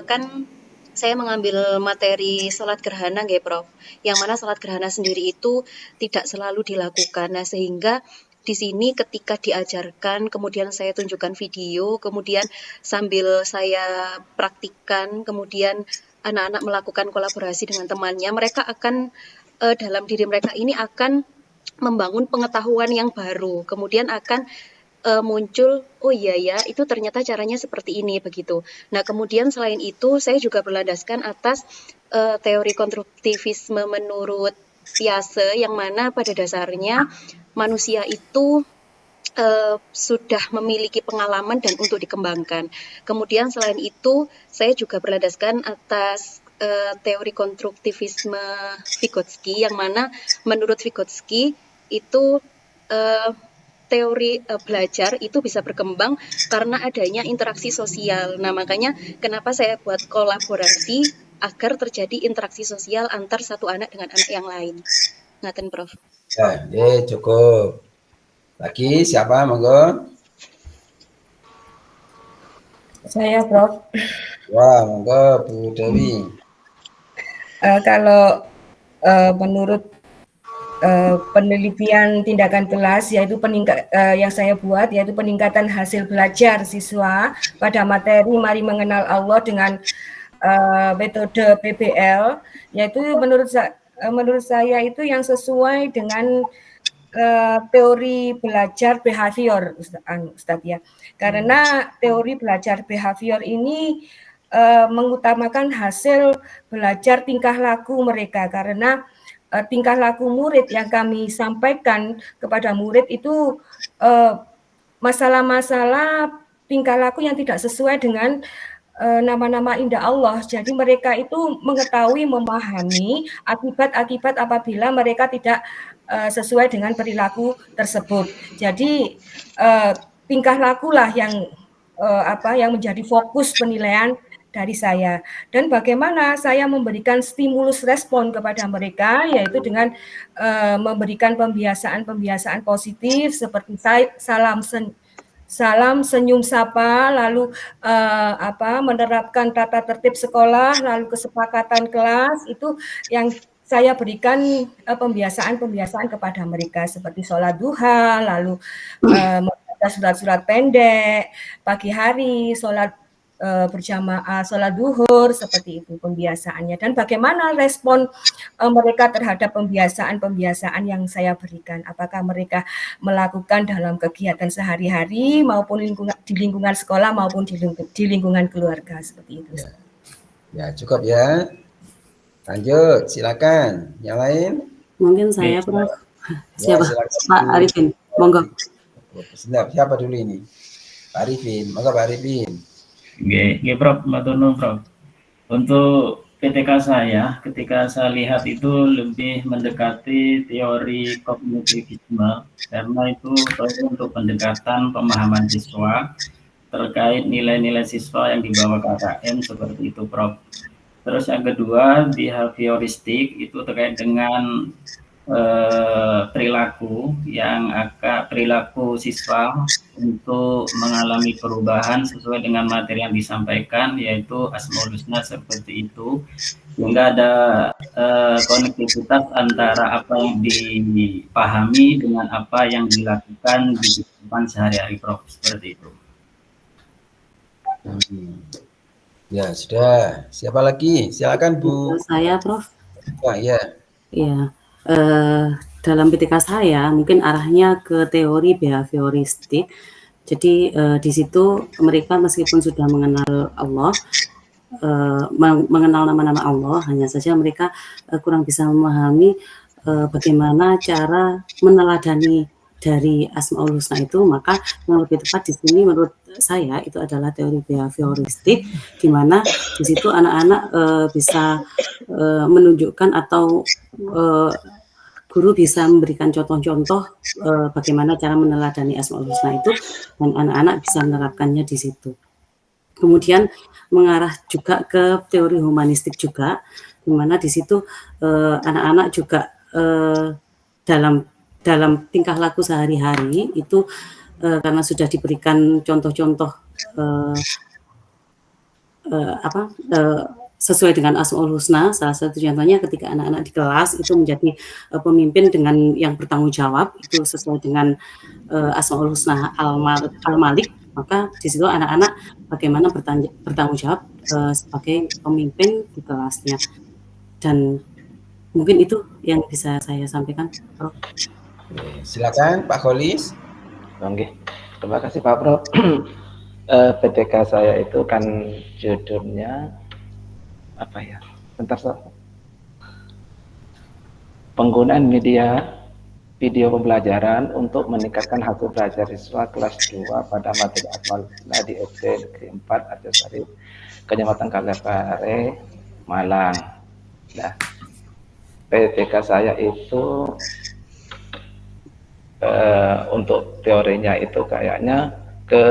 Speaker 5: kan saya mengambil materi sholat gerhana, nggih, Prof. Yang mana sholat gerhana sendiri itu tidak selalu dilakukan. Nah, sehingga di sini ketika diajarkan, kemudian saya tunjukkan video, kemudian sambil saya praktikkan, kemudian anak-anak melakukan kolaborasi dengan temannya, mereka akan dalam diri mereka ini akan membangun pengetahuan yang baru, kemudian akan muncul, oh iya ya, itu ternyata caranya seperti ini, begitu. Nah, kemudian selain itu, saya juga berlandaskan atas teori konstruktivisme menurut Piaget, yang mana pada dasarnya manusia itu sudah memiliki pengalaman dan untuk dikembangkan. Kemudian selain itu, saya juga berlandaskan atas teori konstruktivisme Vygotsky, yang mana menurut Vygotsky itu teori belajar itu bisa berkembang karena adanya interaksi sosial. Nah, makanya kenapa saya buat kolaborasi agar terjadi interaksi sosial antar satu anak dengan anak yang lain. Ngaten, Prof.
Speaker 2: Ya, cukup. Lagi siapa, monggo?
Speaker 7: Saya, Prof.
Speaker 2: Wah, monggo Bu Dewi.
Speaker 7: Kalau menurut penelitian tindakan kelas yaitu yang saya buat yaitu peningkatan hasil belajar siswa pada materi Mari Mengenal Allah dengan metode PBL, yaitu menurut saya itu yang sesuai dengan teori belajar behavior, Ustaz ya. Karena teori belajar behavior ini mengutamakan hasil belajar tingkah laku mereka, karena tingkah laku murid yang kami sampaikan kepada murid itu masalah-masalah tingkah laku yang tidak sesuai dengan nama-nama indah Allah. Jadi mereka itu mengetahui, memahami akibat-akibat apabila mereka tidak sesuai dengan perilaku tersebut. Jadi tingkah lakulah yang yang menjadi fokus penilaian dari saya. Dan bagaimana saya memberikan stimulus respon kepada mereka, yaitu dengan memberikan pembiasaan positif seperti salam senyum sapa, lalu menerapkan tata tertib sekolah, lalu kesepakatan kelas, itu yang saya berikan pembiasaan kepada mereka seperti sholat duha, lalu membaca surat-surat pendek, pagi hari sholat berjamaah, sholat duhur, seperti itu pembiasaannya. Dan bagaimana respon mereka terhadap pembiasaan yang saya berikan? Apakah mereka melakukan dalam kegiatan sehari-hari maupun di lingkungan sekolah maupun di lingkungan keluarga, seperti itu.
Speaker 2: Ya, cukup ya. Lanjut, silakan. Yang lain?
Speaker 8: Mungkin saya, Prof. Siapa? Ya, Pak Arifin, monggo.
Speaker 2: Siapa dulu ini? Pak Arifin, monggo Pak Arifin.
Speaker 6: Oke, Prof, matur nuwun, Prof. Untuk PTK saya, ketika saya lihat itu lebih mendekati teori kognitivisme, karena itu untuk pendekatan pemahaman siswa terkait nilai-nilai siswa yang dibawa KKM, seperti itu, Prof. Terus yang kedua, behavioristik itu terkait dengan perilaku siswa untuk mengalami perubahan sesuai dengan materi yang disampaikan, yaitu Asmaul Husna, seperti itu, sehingga ada konektivitas antara apa yang dipahami dengan apa yang dilakukan di kehidupan sehari-hari, Prof, seperti itu.
Speaker 2: Ya, sudah. Siapa lagi? Silakan Bu.
Speaker 8: Saya, Prof.
Speaker 2: Wah, ya.
Speaker 8: Iya. Dalam PTK saya mungkin arahnya ke teori behavioristik. Jadi di situ mereka meskipun sudah mengenal Allah, mengenal nama-nama Allah, hanya saja mereka kurang bisa memahami bagaimana cara meneladani dari Asmaul Husna itu. Maka yang lebih tepat di sini menurut saya itu adalah teori behavioristik, di mana di situ anak-anak bisa menunjukkan atau guru bisa memberikan contoh-contoh bagaimana cara meneladani Asmaul Husna itu, dan anak-anak bisa menerapkannya di situ. Kemudian mengarah juga ke teori humanistik juga, di mana di situ anak-anak juga dalam tingkah laku sehari-hari itu karena sudah diberikan contoh-contoh sesuai dengan Asmaul Husna. Salah satu contohnya ketika anak-anak di kelas itu menjadi pemimpin dengan yang bertanggung jawab, itu sesuai dengan Asmaul Husna Al-Malik, maka di situ anak-anak bagaimana bertanggung jawab sebagai pemimpin di kelasnya. Dan mungkin itu yang bisa saya sampaikan, Prof.
Speaker 2: Silakan Pak Kholis.
Speaker 3: Oke, terima kasih Pak Prof. PTK saya itu kan judulnya apa ya? Bentar, penggunaan media video pembelajaran untuk meningkatkan hasil belajar siswa kelas 2 pada materi Asmaul Husna di SD Negeri 4 Arjosari, Kecamatan Kalipare, Malang. Nah, PTK saya itu untuk teorinya itu kayaknya ke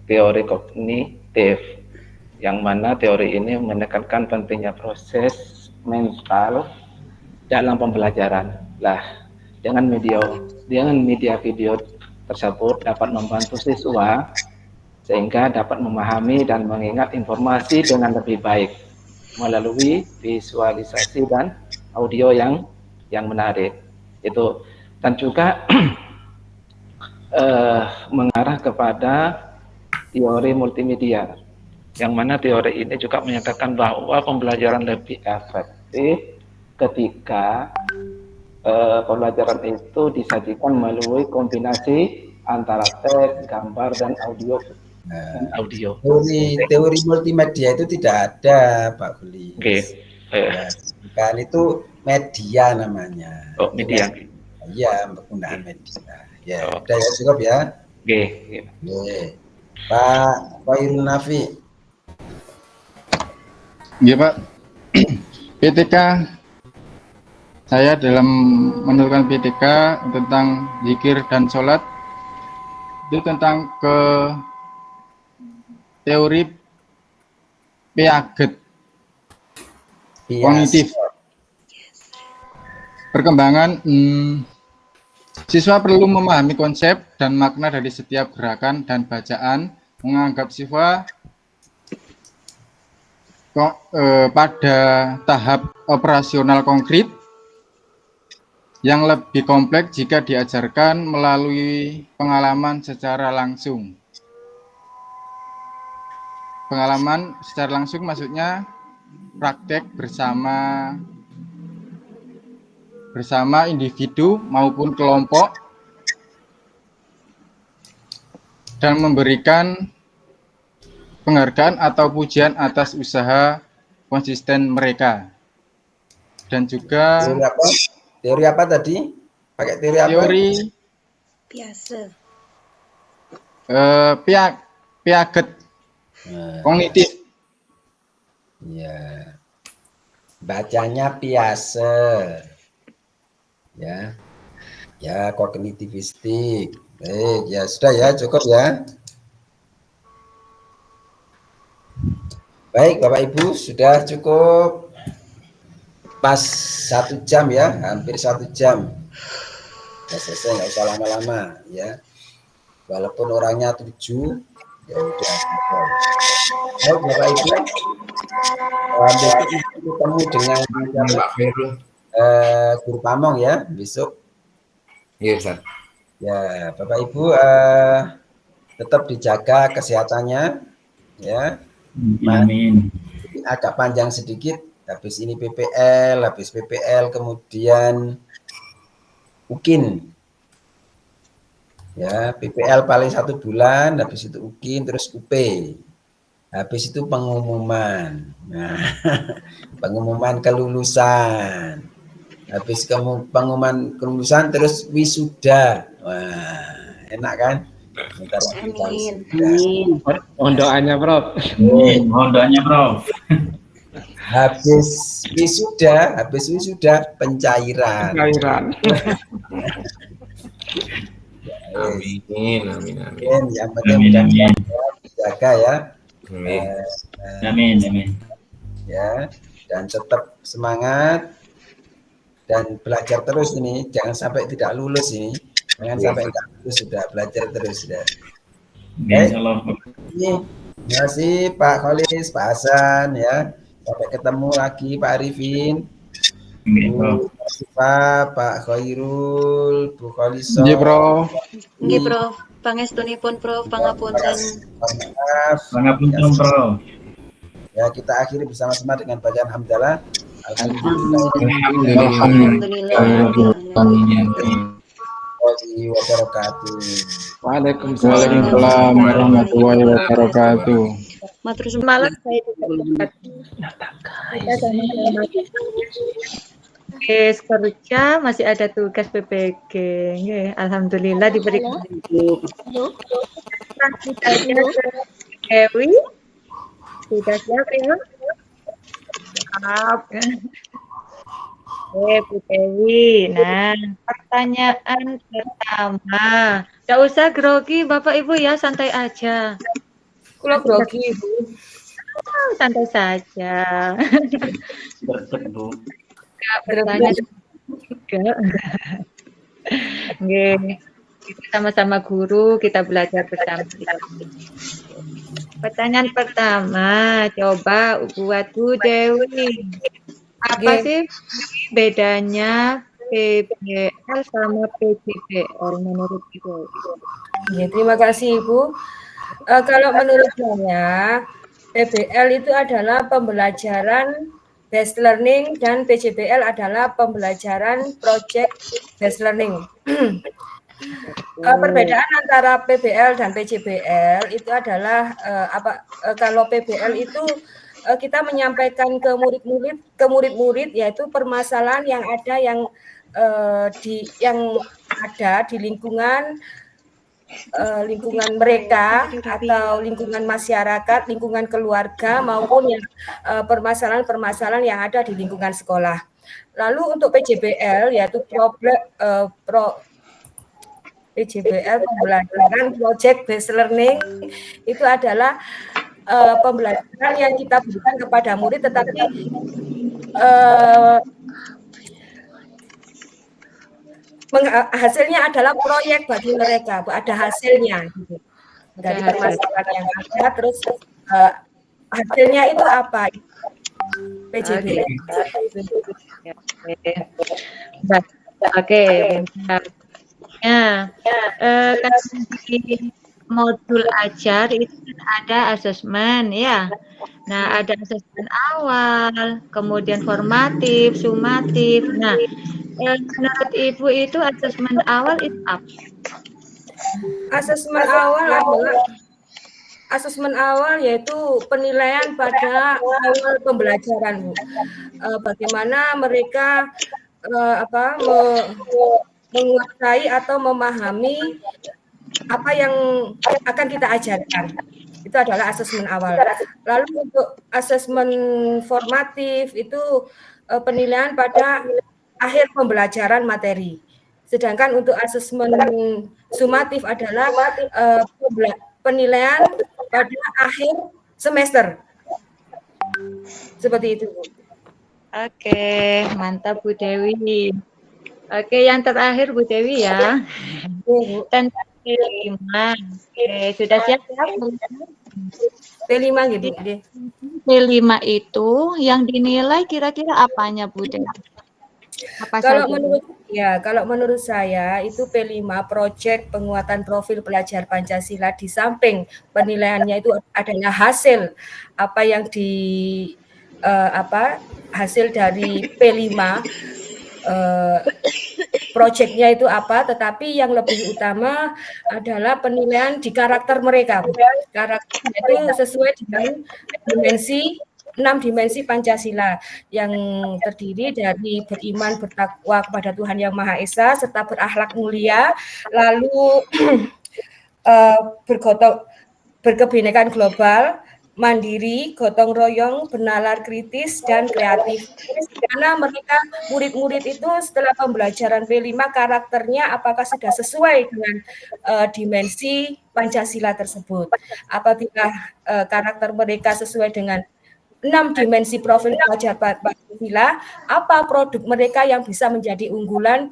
Speaker 3: teori kognitif, yang mana teori ini menekankan pentingnya proses mental dalam pembelajaran. Lah, dengan media video tersebut dapat membantu siswa sehingga dapat memahami dan mengingat informasi dengan lebih baik melalui visualisasi dan audio yang menarik. Itu dan juga mengarah kepada teori multimedia, yang mana teori ini juga menyatakan bahwa pembelajaran lebih efektif ketika pembelajaran itu disajikan melalui kombinasi antara teks, gambar, dan audio.
Speaker 2: Teori multimedia itu tidak ada, Pak Guli. Ya, kan itu media namanya.
Speaker 3: Oh, media.
Speaker 2: Iya, penggunaan media. Ya, udah ya, cukup ya.
Speaker 3: Oke.
Speaker 2: Pak Khairul Nafi.
Speaker 4: Iya Pak. PTK saya dalam menentukan PTK tentang zikir dan sholat itu tentang ke teori Piaget kognitif. Perkembangan siswa perlu memahami konsep dan makna dari setiap gerakan dan bacaan, menganggap siswa pada tahap operasional konkret yang lebih kompleks jika diajarkan melalui pengalaman secara langsung. Pengalaman secara langsung maksudnya praktek bersama individu maupun kelompok dan memberikan penghargaan atau pujian atas usaha konsisten mereka. Dan juga
Speaker 2: teori apa tadi? Pakai teori apa?
Speaker 4: Teori Piaget kognitif.
Speaker 2: Ya. Bacanya Piase. Ya. Ya, kognitivistik. Baik, ya sudah ya, cukup ya. Baik, Bapak Ibu, sudah cukup pas 1 jam ya, hampir 1 jam. Ya, selesai, nggak usah lama-lama ya. Walaupun orangnya 7, ya udah. Baik, Bapak Ibu, besok ketemu dengan
Speaker 1: Pak Khairul.
Speaker 2: Guru Pamong ya besok.
Speaker 1: Iya, Ustaz.
Speaker 2: Ya, Bapak Ibu tetap dijaga kesehatannya ya.
Speaker 6: Amin.
Speaker 2: Agak panjang sedikit, habis ini PPL, habis PPL kemudian UKIN. Ya, PPL paling 1 bulan, habis itu UKIN, terus UP. Habis itu pengumuman. Nah, pengumuman kelulusan. Habis pengumuman kelulusan terus wisuda. Wah, enak kan?
Speaker 5: Amin.
Speaker 3: Mohon doanya, Prof.
Speaker 6: Mohon doanya, Prof.
Speaker 2: Habis wisuda pencairan.
Speaker 1: Amin.
Speaker 2: Yang penting jaga ya.
Speaker 6: Amin.
Speaker 2: Ya, dan tetap semangat dan belajar terus ini, jangan sampai tidak lulus ini. Jangan sampai tidak lulus, sudah belajar terus sudah. Terima kasih Pak Kholis, Pak Hasan ya. Sampai ketemu lagi Pak Arifin. Bu Siva, Pak Khairul, Bu Kholiso.
Speaker 4: Nggih, Prof.
Speaker 5: Nggih, Prof. Pangestunipun, Prof. Pangapunten.
Speaker 6: Pangapunten, Prof.
Speaker 2: Ya, kita akhiri bersama-sama dengan bacaan hamdalah.
Speaker 4: Waalaikumsalam warahmatullahi wabarakatuh.
Speaker 5: Matur
Speaker 7: Malam saya juga kerja masih ada tugas PPG. Alhamdulillah diberikan. Dewi sudah siap ya? Siap. Bu Dewi. Nah, pertanyaan pertama. Tidak usah grogi Bapak Ibu ya, santai aja. Kulo grogi, Bu.
Speaker 9: santai saja.
Speaker 6: Bertek, Bu.
Speaker 9: Enggak bertanya juga. Nggih. Kita sama-sama guru, kita belajar bersama. Pertanyaan pertama, coba buat Bu Dewi. Apa sih bedanya PBL sama PJBL menurut Ibu?
Speaker 7: Ya, terima kasih Ibu. Kalau menurut saya, PBL itu adalah pembelajaran based learning dan PJBL adalah pembelajaran project based learning. Perbedaan antara PBL dan PJBL itu adalah kalau PBL itu kita menyampaikan ke murid-murid yaitu permasalahan yang ada yang ada di lingkungan mereka atau lingkungan masyarakat, lingkungan keluarga maupun yang permasalahan-permasalahan yang ada di lingkungan sekolah. Lalu untuk PJBL yaitu PJBL pembelajaran project based learning itu adalah pembelajaran yang kita berikan kepada murid, tetapi hasilnya adalah proyek bagi mereka, ada hasilnya gitu. Dari permasalahan yang ada, terus hasilnya itu apa? PJBL.
Speaker 9: Oke. Ya, kan di modul ajar itu ada asesmen ya. Nah, ada asesmen awal, kemudian formatif, sumatif. Nah, menurut Ibu itu asesmen awal itu apa?
Speaker 7: Asesmen awal yaitu penilaian pada awal pembelajaran, Bu. Bagaimana mereka menguasai atau memahami apa yang akan kita ajarkan. Itu adalah asesmen awal. Lalu untuk asesmen formatif itu penilaian pada akhir pembelajaran materi. Sedangkan untuk asesmen sumatif adalah penilaian pada akhir semester. Seperti itu.
Speaker 9: Oke, mantap Bu Dewi. Oke, yang terakhir Bu Dewi ya. Tentang P5. Oke, sudah siap ya?
Speaker 7: P5 gitu.
Speaker 9: P5 itu yang dinilai kira-kira apanya Bu Dewi?
Speaker 7: Kalau menurut saya itu P5 proyek penguatan profil pelajar Pancasila, di samping penilaiannya itu adalah hasil apa yang hasil dari P5 proyeknya itu apa, tetapi yang lebih utama adalah penilaian di karakter mereka. Karakter itu sesuai dengan 6 dimensi Pancasila yang terdiri dari beriman, bertakwa kepada Tuhan Yang Maha Esa, serta berakhlak mulia, lalu berkebinekaan global, mandiri, gotong royong, bernalar kritis, dan kreatif. Karena mereka murid-murid itu setelah pembelajaran P5 karakternya apakah sudah sesuai dengan dimensi Pancasila tersebut. Apabila karakter mereka sesuai dengan 6 dimensi profil pelajar Pancasila, apa produk mereka yang bisa menjadi unggulan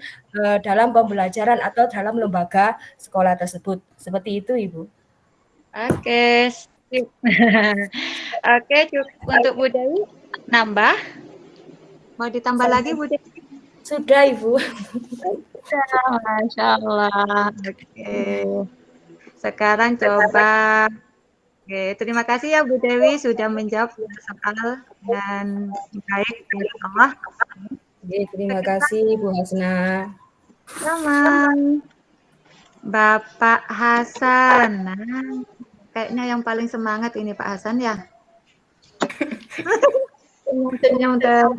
Speaker 7: dalam pembelajaran atau dalam lembaga sekolah tersebut. Seperti itu, Ibu.
Speaker 9: Oke. Oke, cukup untuk Bu Dewi. Nambah? Mau ditambah lagi Bu Dewi?
Speaker 7: Sudah, Ibu.
Speaker 9: Masya Allah. Oke. Sekarang coba. Oke, terima kasih ya Bu Dewi sudah menjawab soal dan baik, insyaallah.
Speaker 7: Terima kasih Bu Hasna.
Speaker 9: Sama. Bapak Hasan. Nah, kayaknya yang paling semangat ini Pak Hasan ya. Senyum-senyum.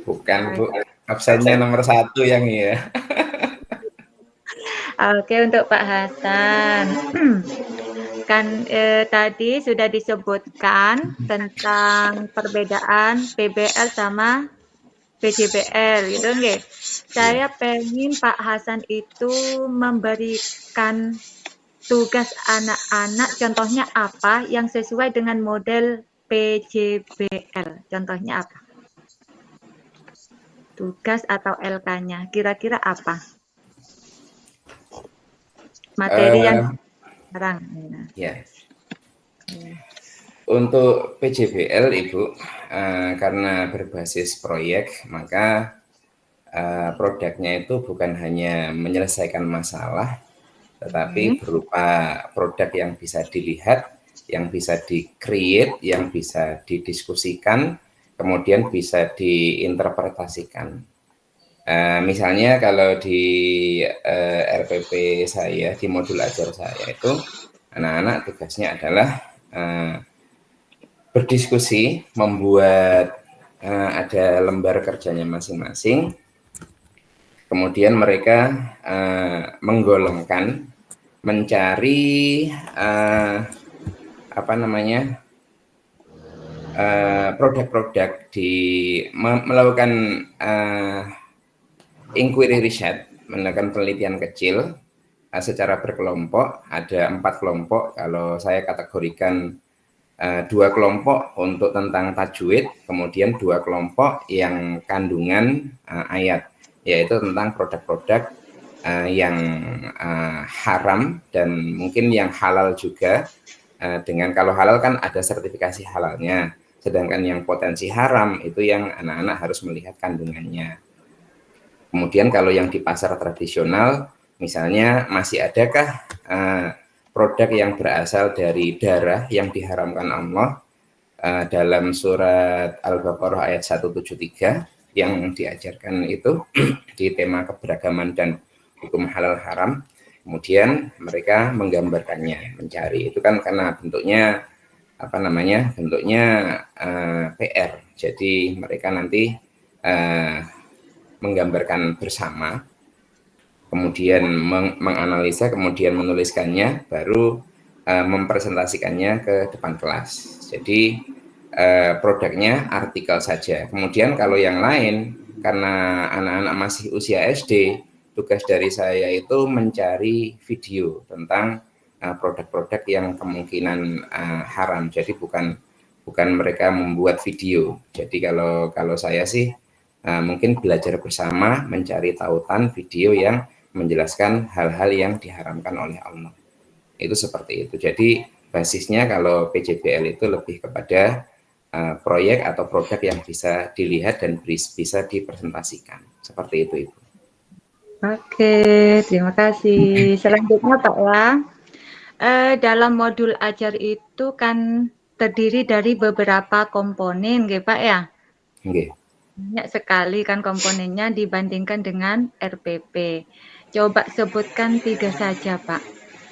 Speaker 1: Bukan Bu, absennya nomor 1 yang ya.
Speaker 9: Oke, untuk Pak Hasan. Kan tadi sudah disebutkan tentang perbedaan PBL sama PJBL gitu nggih. Saya pengen Pak Hasan itu memberikan tugas anak-anak contohnya apa yang sesuai dengan model PJBL? Contohnya apa? Tugas atau LK-nya, kira-kira apa? Materi yang sekarang.
Speaker 1: Ya. Untuk PJBL Ibu, karena berbasis proyek, maka produknya itu bukan hanya menyelesaikan masalah, tetapi berupa produk yang bisa dilihat, yang bisa di-create, yang bisa didiskusikan, kemudian bisa diinterpretasikan. Misalnya kalau di RPP saya, di modul ajar saya itu, anak-anak tugasnya adalah berdiskusi, membuat ada lembar kerjanya masing-masing, kemudian mereka menggolongkan, mencari produk-produk, melakukan inquiry riset, melakukan penelitian kecil secara berkelompok. Ada 4 kelompok, kalau saya kategorikan 2 kelompok untuk tentang tajwid, kemudian 2 kelompok yang kandungan ayat, yaitu tentang produk-produk yang haram dan mungkin yang halal juga. Dengan kalau halal kan ada sertifikasi halalnya, sedangkan yang potensi haram itu yang anak-anak harus melihat kandungannya. Kemudian kalau yang di pasar tradisional, misalnya masih adakah produk yang berasal dari darah yang diharamkan Allah, dalam surat Al-Baqarah ayat 173 yang diajarkan itu di tema keberagaman dan hukum halal haram. Kemudian mereka menggambarkannya, mencari. Itu kan karena bentuknya bentuknya PR. Jadi mereka nanti menggambarkan bersama, kemudian menganalisa, kemudian menuliskannya, baru mempresentasikannya ke depan kelas. Jadi produknya artikel saja. Kemudian kalau yang lain, karena anak-anak masih usia SD, tugas dari saya itu mencari video tentang produk-produk yang kemungkinan haram. Jadi bukan mereka membuat video. Jadi kalau saya sih mungkin belajar bersama, mencari tautan video yang menjelaskan hal-hal yang diharamkan oleh Allah. Itu seperti itu. Jadi basisnya kalau PJBL itu lebih kepada proyek atau produk yang bisa dilihat dan bisa dipresentasikan. Seperti itu, Ibu.
Speaker 9: Oke, terima kasih. Selanjutnya Pak ya, dalam modul ajar itu kan terdiri dari beberapa komponen, nggih Pak ya?
Speaker 1: Nggih.
Speaker 9: Banyak sekali kan komponennya dibandingkan dengan RPP. Coba sebutkan 3 saja Pak,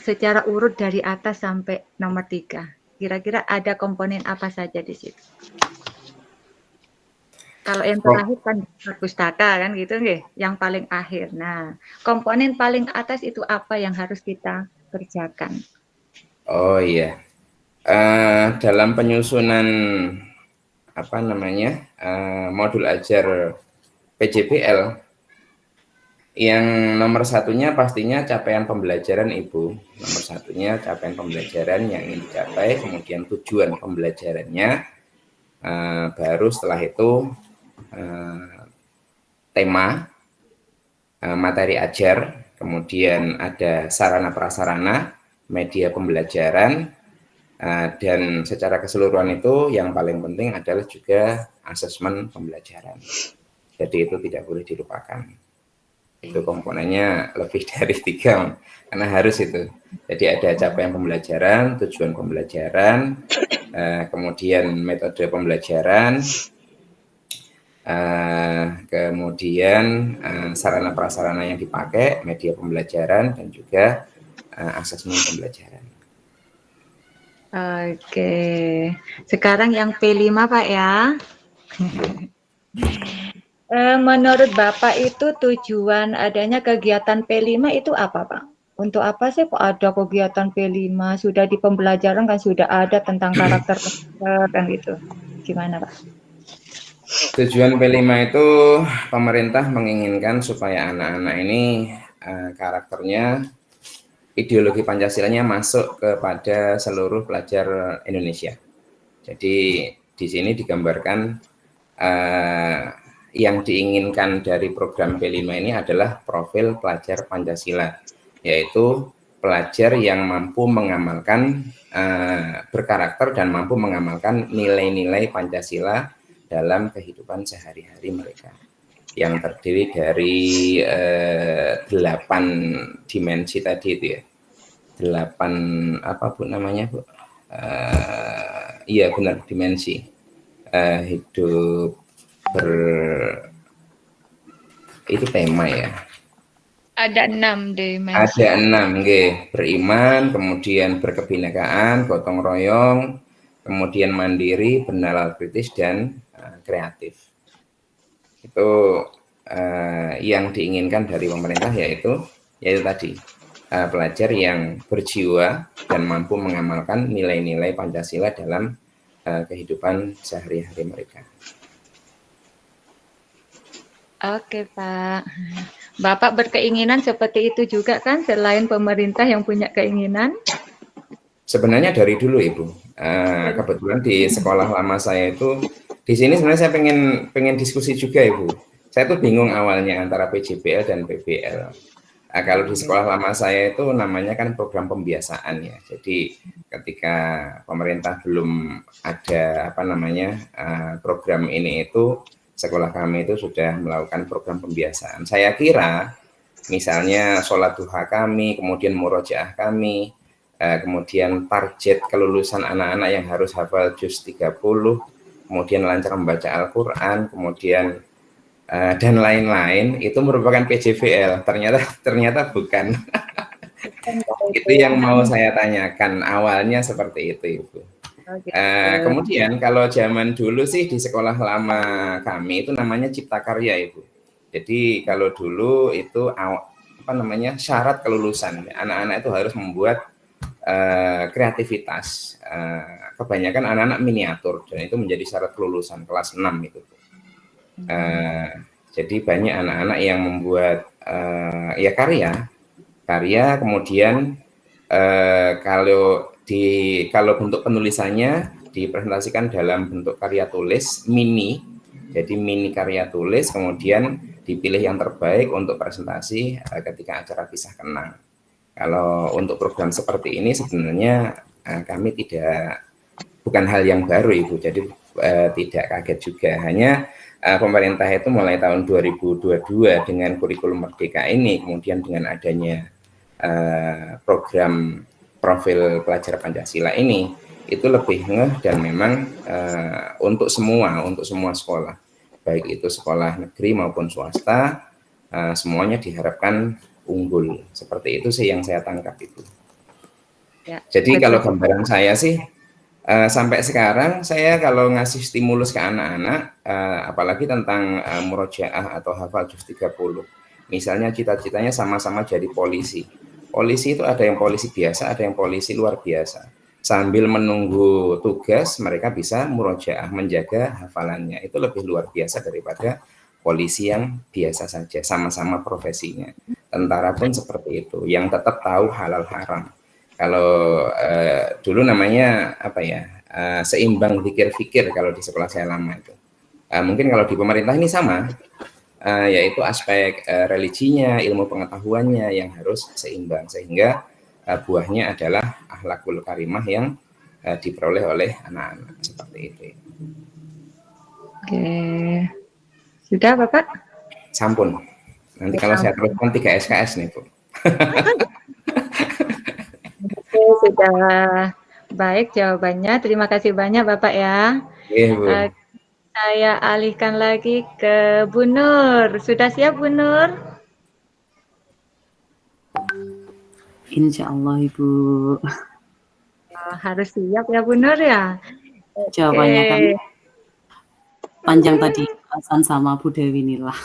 Speaker 9: secara urut dari atas sampai nomor 3. Kira-kira ada komponen apa saja di situ? Kalau yang terakhir kan pustaka kan gitu nggih, yang paling akhir. Nah, komponen paling atas itu apa yang harus kita kerjakan?
Speaker 1: Oh iya, dalam penyusunan modul ajar PJBL, yang nomor satunya pastinya capaian pembelajaran, Ibu. Nomor satunya capaian pembelajaran yang ingin dicapai, kemudian tujuan pembelajarannya, baru setelah itu tema, materi ajar, kemudian ada sarana prasarana, media pembelajaran, dan secara keseluruhan itu yang paling penting adalah juga asesmen pembelajaran. Jadi itu tidak boleh dilupakan. Itu komponennya lebih dari 3, karena harus itu. Jadi ada capaian pembelajaran, tujuan pembelajaran, kemudian metode pembelajaran, kemudian sarana prasarana yang dipakai, media pembelajaran, dan juga asesmen pembelajaran.
Speaker 9: Oke, sekarang yang P5 Pak ya. Menurut Bapak itu tujuan adanya kegiatan P5 itu apa Pak? Untuk apa sih kok ada kegiatan P5? Sudah di pembelajaran kan sudah ada tentang karakter kan gitu. Gimana Pak?
Speaker 1: Tujuan P5 itu pemerintah menginginkan supaya anak-anak ini karakternya ideologi Pancasilanya masuk kepada seluruh pelajar Indonesia. Jadi di sini digambarkan yang diinginkan dari program P5 ini adalah profil pelajar Pancasila, yaitu pelajar yang mampu mengamalkan, berkarakter dan mampu mengamalkan nilai-nilai Pancasila dalam kehidupan sehari-hari mereka, yang terdiri dari 8 dimensi tadi itu ya. 8 apa Bu namanya Bu? Iya benar, dimensi hidup itu tema ya.
Speaker 9: Ada 6 dimensi.
Speaker 1: Ada 6 nggih, beriman, kemudian berkebinekaan, gotong royong, kemudian mandiri, bernalar kritis dan kreatif. Itu yang diinginkan dari pemerintah yaitu tadi pelajar yang berjiwa dan mampu mengamalkan nilai-nilai Pancasila dalam kehidupan sehari-hari mereka.
Speaker 9: Oke Pak. Bapak berkeinginan seperti itu juga kan, selain pemerintah yang punya keinginan?
Speaker 1: Sebenarnya dari dulu Ibu. Kebetulan di sekolah lama saya itu, di sini sebenarnya saya pengen diskusi juga Ibu. Saya tuh bingung awalnya antara PJBL dan PBL. Kalau di sekolah lama saya itu namanya kan program pembiasaan ya. Jadi ketika pemerintah belum ada program ini itu, sekolah kami itu sudah melakukan program pembiasaan. Saya kira misalnya sholat duha kami, kemudian murojaah kami, kemudian target kelulusan anak-anak yang harus hafal juz 30, kemudian lancar membaca Al-Quran, kemudian dan lain-lain itu merupakan PJBL. Ternyata bukan. Itu yang mau saya tanyakan, awalnya seperti itu Ibu. Kemudian kalau zaman dulu sih di sekolah lama kami itu namanya Cipta Karya Ibu. Jadi kalau dulu itu syarat kelulusan, anak-anak itu harus membuat kreativitas. Kebanyakan anak-anak miniatur dan itu menjadi syarat kelulusan kelas 6 itu. Jadi banyak anak-anak yang membuat karya, kemudian kalau bentuk penulisannya dipresentasikan dalam bentuk karya tulis mini, jadi mini karya tulis, kemudian dipilih yang terbaik untuk presentasi ketika acara kisah kenang. Kalau untuk program seperti ini sebenarnya kami bukan hal yang baru Ibu, jadi tidak kaget juga. Hanya pemerintah itu mulai tahun 2022 dengan kurikulum Merdeka ini, kemudian dengan adanya program profil pelajar Pancasila ini, itu lebih ngeh dan memang untuk semua sekolah, baik itu sekolah negeri maupun swasta, semuanya diharapkan unggul. Seperti itu sih yang saya tangkap itu.
Speaker 9: Ya,
Speaker 1: jadi kalau gambaran saya sih, sampai sekarang saya kalau ngasih stimulus ke anak-anak, apalagi tentang murojaah atau hafal juz 30, misalnya cita-citanya sama-sama jadi polisi. Polisi itu ada yang polisi biasa, ada yang polisi luar biasa. Sambil menunggu tugas, mereka bisa murojaah, menjaga hafalannya. Itu lebih luar biasa daripada polisi yang biasa saja, sama-sama profesinya. Tentara pun seperti itu, yang tetap tahu halal haram. Kalau dulu namanya seimbang pikir-pikir kalau di sekolah saya lama itu. Mungkin kalau di pemerintah ini sama, yaitu aspek religinya, ilmu pengetahuannya yang harus seimbang, sehingga buahnya adalah akhlakul karimah yang diperoleh oleh anak-anak seperti itu.
Speaker 9: Oke, sudah Bapak?
Speaker 1: Sampun. Nanti kalau saya teruskan 3 SKS nih Bu.
Speaker 9: Oke, sudah baik jawabannya. Terima kasih banyak Bapak ya.
Speaker 1: Bu.
Speaker 9: Saya alihkan lagi ke Bu Nur. Sudah siap Bu Nur?
Speaker 8: Insya Allah Ibu.
Speaker 9: Harus siap ya Bu Nur ya.
Speaker 8: Jawabannya kan panjang tadi Hasan sama Bu Dewi Nila.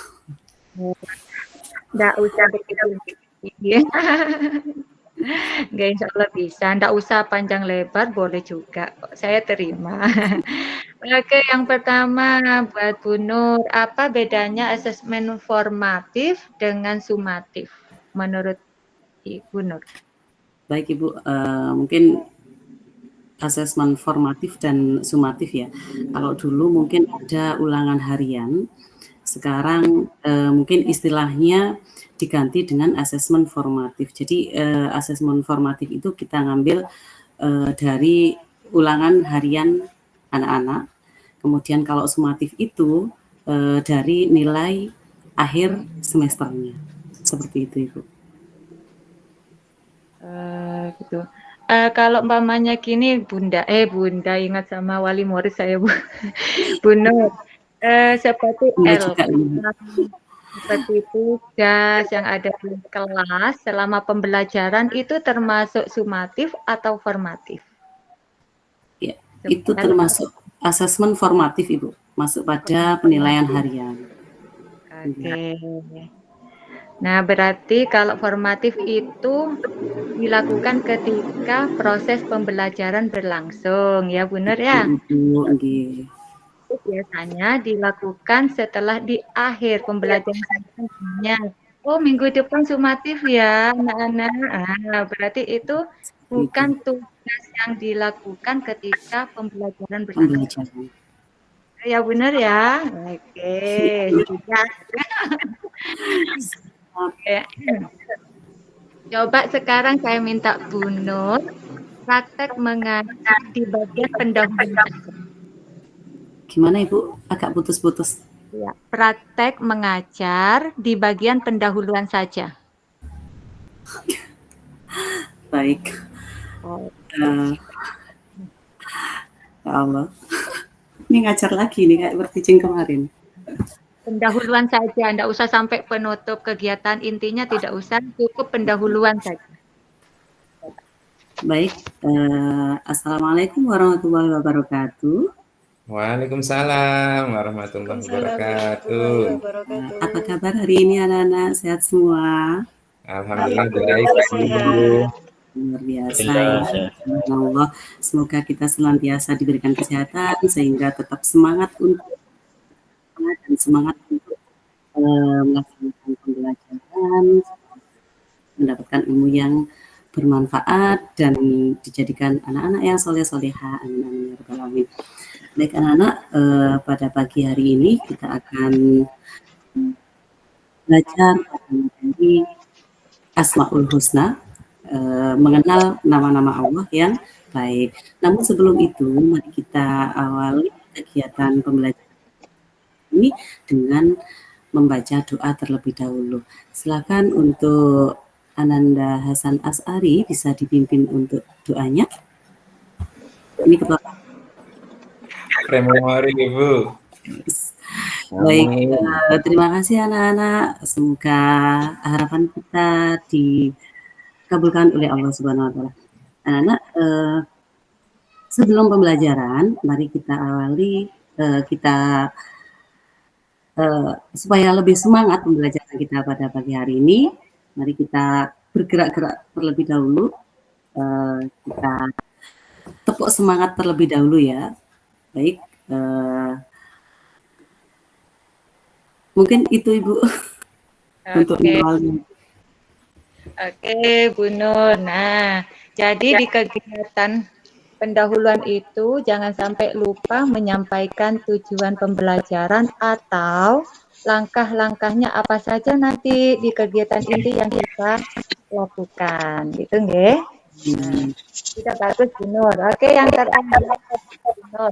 Speaker 9: Nggak usah begitu. Nggak, insya Allah bisa. Nggak usah panjang lebar, boleh juga. Saya terima. Oke, yang pertama buat Bu Nur, apa bedanya asesmen formatif dengan sumatif menurut Ibu Nur?
Speaker 8: Baik Ibu, mungkin asesmen formatif dan sumatif ya. Kalau dulu mungkin ada ulangan harian, sekarang mungkin istilahnya diganti dengan asesmen formatif. Jadi asesmen formatif itu kita ngambil dari ulangan harian anak-anak. Kemudian kalau sumatif itu dari nilai akhir semesternya. Seperti itu Ibu.
Speaker 9: Gitu. Kalau umpamanya gini, Bunda ingat sama wali murid saya, Bu. Bu Nur, seperti
Speaker 8: Bunda juga
Speaker 9: seperti tugas yang ada di kelas selama pembelajaran itu termasuk sumatif atau formatif?
Speaker 8: Ya, itu termasuk asesmen formatif Ibu, masuk pada penilaian harian.
Speaker 9: Oke. Nah, berarti kalau formatif itu dilakukan ketika proses pembelajaran berlangsung, ya Bu Nur ya? Itu biasanya dilakukan setelah di akhir pembelajaran. Oh, minggu depan sumatif ya, anak-anak. Berarti itu bukan tugas yang dilakukan ketika pembelajaran berlangsung. Ya benar ya. Oke, sudah. Oke. Coba sekarang saya minta Bu Nur praktek mengajar di bagian pendahuluan.
Speaker 8: Gimana Ibu? Agak putus-putus.
Speaker 9: Ya, praktek mengajar di bagian pendahuluan saja.
Speaker 8: Baik. Ya Allah. Ini ngajar lagi nih kayak berteaching kemarin.
Speaker 9: Pendahuluan saja, enggak usah sampai penutup kegiatan, intinya tidak usah, cukup pendahuluan saja.
Speaker 8: Baik, Assalamualaikum warahmatullahi wabarakatuh.
Speaker 1: Waalaikumsalam warahmatullahi wabarakatuh.
Speaker 8: Apa kabar hari ini anak-anak? Sehat semua?
Speaker 1: Alhamdulillah baik.
Speaker 8: Luar biasa ya. Allah, semoga kita senantiasa diberikan kesehatan sehingga tetap semangat untuk melaksanakan pembelajaran, mendapatkan ilmu yang bermanfaat dan dijadikan anak-anak yang soleh-soleha. Amin amin ya rabbal alamin. Baik anak-anak, pada pagi hari ini kita akan belajar materi Asmaul Husna, mengenal nama-nama Allah yang baik. Namun sebelum itu, mari kita awali kegiatan pembelajaran ini dengan membaca doa terlebih dahulu. Silakan untuk Ananda Hasan As'ari bisa dipimpin untuk doanya. Ini ketua.
Speaker 1: Memori Ibu.
Speaker 8: Baik, terima kasih anak-anak. Semoga harapan kita dikabulkan oleh Allah Subhanahu wa taala. Anak-anak, sebelum pembelajaran, mari kita awali supaya lebih semangat pembelajaran kita pada pagi hari ini. Mari kita bergerak-gerak terlebih dahulu. Kita tepuk semangat terlebih dahulu ya. Baik, mungkin itu Ibu untuk mengawali.
Speaker 9: Oke, Bu Nur. Nah, jadi di kegiatan pendahuluan itu jangan sampai lupa menyampaikan tujuan pembelajaran atau langkah-langkahnya apa saja nanti di kegiatan inti yang kita lakukan. Gitu nggih? Nah, tidak bagus Bu Nur. Oke, yang terakhir Bu Nur.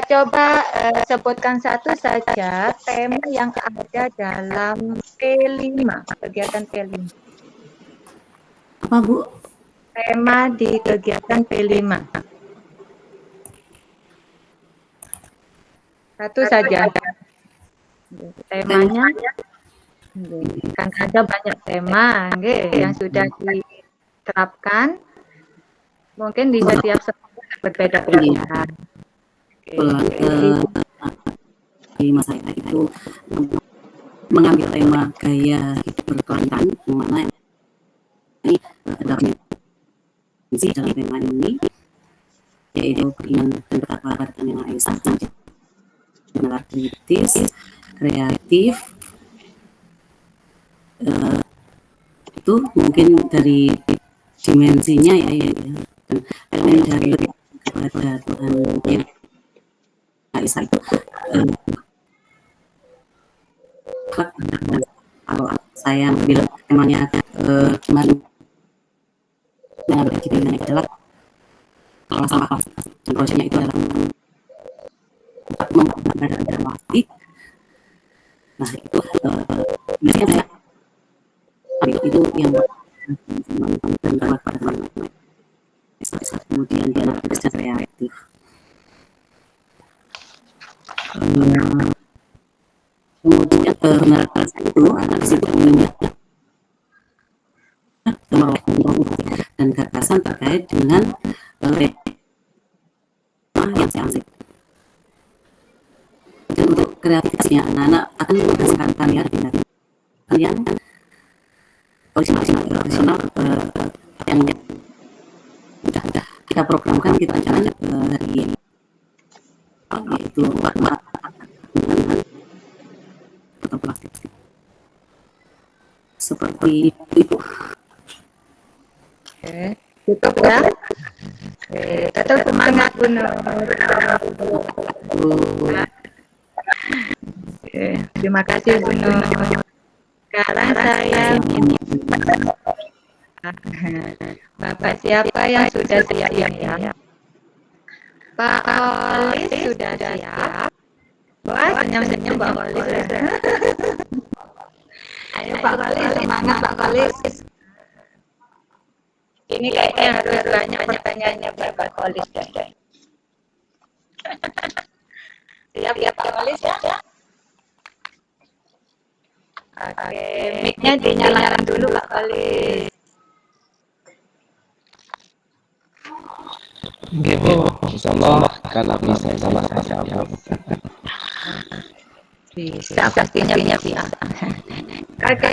Speaker 9: Coba sebutkan satu saja tema yang ada dalam P5, kegiatan P5.
Speaker 8: Apa Bu?
Speaker 9: Tema di kegiatan P5. Satu saja. Temanya kan ada banyak tema yang sudah diterapkan. Mungkin di setiap sekolah berbeda-beda.
Speaker 8: Di masa itu mengambil tema gaya hidup berkelanjutan, yang mana ini dalam tema ini yaitu beriman dan bertakwa pada Tuhan Yang Maha Esa, nalar kritis, kreatif, itu mungkin dari dimensinya ya, dan elemen dari kepada Tuhan yang Esa itu kalau saya ambil temanya kemarin yang ada di bidang adalah kelas sampah dan proyeknya itu adalah membangun plastik. Nah itu biasanya saya itu yang dan pada kemudian dia secara reaktif. Kemudian analisis itu analisis ilmiah dan gagasan terkait dengan yang saya ambil. Dan untuk kreativitasnya anak-anak akan menghasilkan karya original yang sudah kita programkan, kita caranya dari yaitu warna atau plastik seperti itu.
Speaker 9: Oke, cukup ya. Oke, tetap semangat Bu Nur. Oke, terima kasih Bu Nur. Sekarang saya Bapak siapa yang sudah siap ya? Pak Olis sudah siap. Wah, senyum-senyum Pak Olis. Ayo Pak Olis, semangat Pak Olis. Ini kayaknya harus banyak pertanyaannya Pak Olis deh. Siap ya Pak Olis ya? Oke, mic-nya dinyalakan dulu Pak Olis.
Speaker 3: Oke Bu, insyaallah kalau bisa salah jawab.
Speaker 9: Bisa, pastinya bisa. Oke,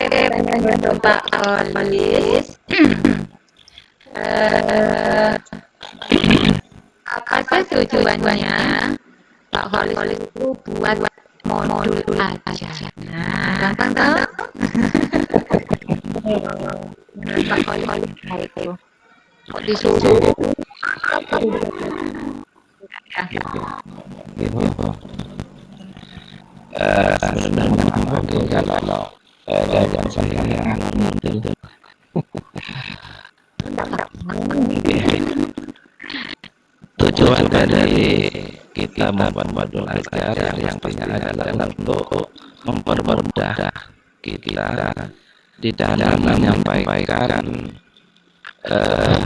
Speaker 9: untuk Pak Olis. Apa sih tujuannya Pak Olis itu buat modul aja? Nah, gampang tahu? Pak Olis itu kok disuruh?
Speaker 3: Sebenarnya kalau jawaban saya yang itu tujuan dari kita membuat modul ajar yang pastinya adalah untuk mempermudah kita di dalam menyampaikan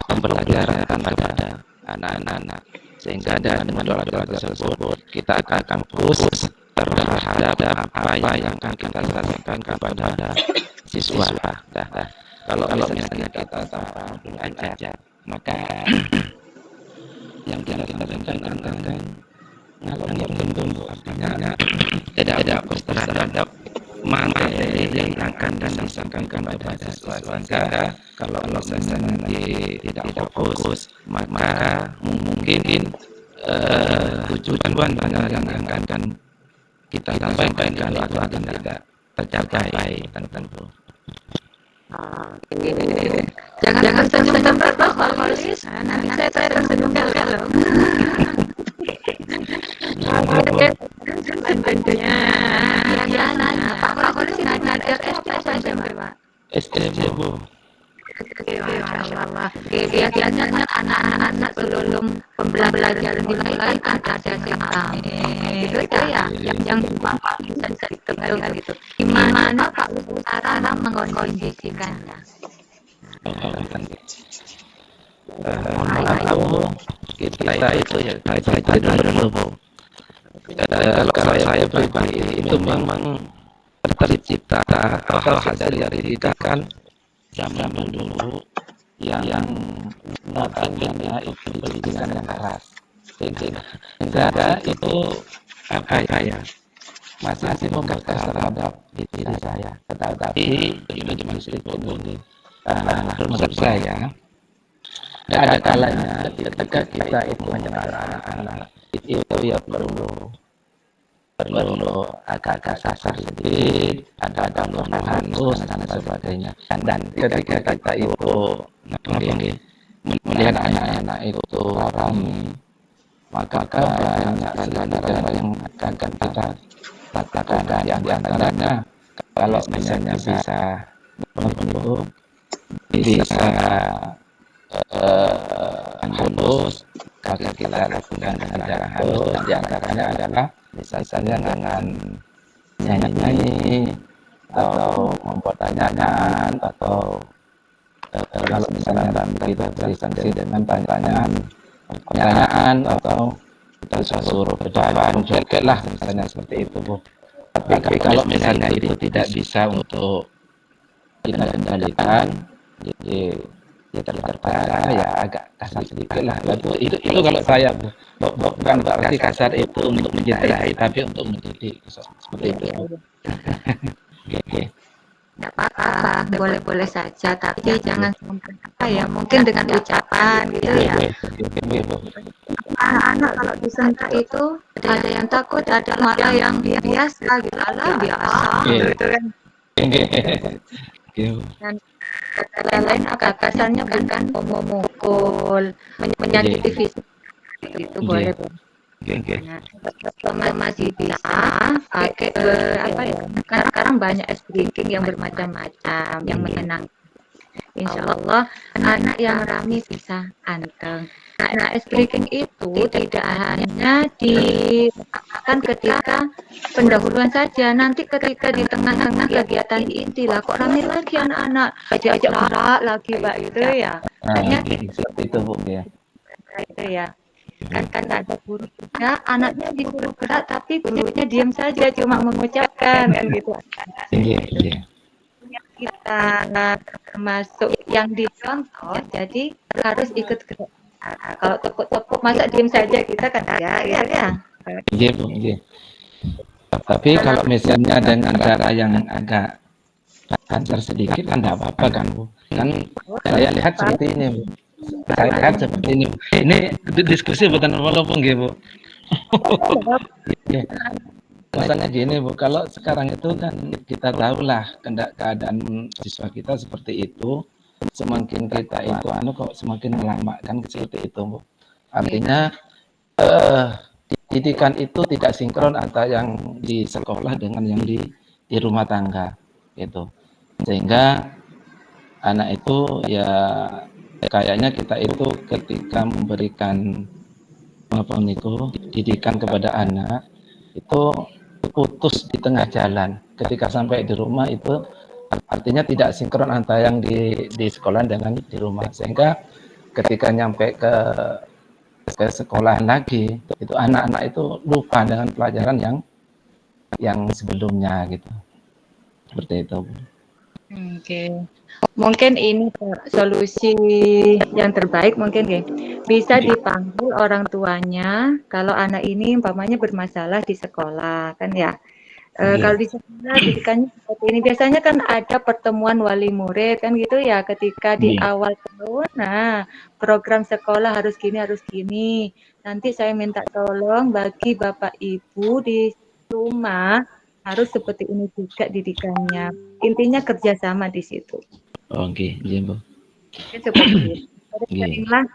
Speaker 3: pembelajaran kepada anak-anak, sehingga dengan modul ajar tersebut kita akan fokus terhadap apa yang akan kita sampaikan kepada siswa. Kalau misalnya kita modul ajar, maka yang kita sampaikan akan ngalor ngidul, artinya tidak fokus terhadap materi yang akan disampaikan kepada siswa. Sehingga kalau misalnya nanti tidak fokus, maka mungkin tujuan yang akan kita sampaikan itu akan tidak tercapai tentu.
Speaker 9: Jangan senyum-senyum Pak Olis. Nanti saya tersenyum kalau. Tentunya yang nanya Pak Olis ngajar SD saja Pak.
Speaker 3: SD Bu.
Speaker 9: Masyaallah. Biasanya anak-anak sebelum pembelajaran dimulai ada sesi itu ya yang paling sensitif gitu. Gimana Pak cara mengkondisikannya?
Speaker 3: Kita itu ya kita dulu Bu. Kalau saya pribadi itu memang tercipta hal dari kita kan zaman dulu yang notabene itu pendidikan yang keras, sehingga itu apa ya masih membekas terhadap diri saya, tetapi cuma sedikit ini. Menurut saya ada kalanya ketika kita itu menyebar anak-anak itu ya perlu perlu agak-agak kasar sedikit, ada halus dan sebagainya. Dan ketika kita itu melihat anak-anak itu rame, maka banyak sebenarnya yang akan kita lakukan di antaranya. Kalau misalnya bisa halus, maka kita lakukan dengan cara halus, dan di antaranya adalah misalnya dengan nyanyi-nyanyi atau membuat pertanyaan, atau kalau misalnya kita beri sanksi dengan pertanyaan atau kita suruh berdoa joget lah, misalnya seperti itu, Bu. Tapi kalau misalnya itu tidak bisa untuk kita kendalikan, jadi terpaksa ya agak kasar sedikit lah. Itu kalau saya, bukan berarti kasar itu untuk menjitai, tapi untuk mendidik, seperti itu. Oke.
Speaker 9: Tidak apa-apa, boleh-boleh saja, tapi jangan sampai apa ya, mungkin dengan ucapan gitu ya. Anak-anak kalau disentak itu ada yang takut, ada malah yang biasa gitu, biasa gitu kan. Dan kata lain agak kasarnya bukan memukul, menyakiti fisik itu boleh. Nah, masih bisa pakai apa ya? Sekarang banyak ice breaking yang bermacam-macam, yang menyenangkan. Insya Allah anak yang rami bisa anteng. Nah, ice breaking itu tidak hanya dilakukan ketika pendahuluan saja. Nanti ketika di tengah-tengah kegiatan inti lah, kok rame lagi anak-anak, ajak gerak lagi, Pak, itu ya.
Speaker 3: Seperti itu, Bu, ya.
Speaker 9: Itu ya. Kan ada guru juga, anaknya disuruh gerak tapi gurunya diam saja, cuma mengucapkan kan gitu. Kita termasuk yang dicontoh, jadi harus ikut gerak. Kalau tepuk-tepuk masa diam saja kita kan ya.
Speaker 3: Iya, Bu. Tapi kalau misalnya dengan cara yang agak kasar sedikit kan tidak apa-apa kan, Bu. Kan saya lihat seperti ini, Bu. Saya lihat seperti ini. Ini diskusi bukan walaupun Bu. Misalnya gini, Bu, kalau sekarang itu kan kita tahulah keadaan siswa kita seperti itu, semakin kita itu kok semakin lama kan seperti itu, Bu. Artinya didikan itu tidak sinkron antara yang di sekolah dengan yang di rumah tangga gitu. Sehingga anak itu ya kayaknya kita itu ketika memberikan didikan kepada anak itu putus di tengah jalan. Ketika sampai di rumah itu artinya tidak sinkron antara yang di sekolah dengan di rumah. Sehingga ketika nyampe ke sekolahan lagi, itu anak-anak itu lupa dengan pelajaran yang sebelumnya gitu. Seperti itu.
Speaker 9: Oke. Mungkin ini solusi yang terbaik mungkin ya. Bisa dipanggil orang tuanya kalau anak ini umpamanya bermasalah di sekolah kan ya. Kalau di sekolah didikannya seperti ini biasanya kan ada pertemuan wali murid kan gitu ya, ketika di awal tahun. Nah, program sekolah harus gini. Nanti saya minta tolong bagi Bapak Ibu di rumah harus seperti ini juga didikannya. Intinya kerjasama di situ.
Speaker 3: Oke, Bu.
Speaker 9: Seperti itu. Seringlah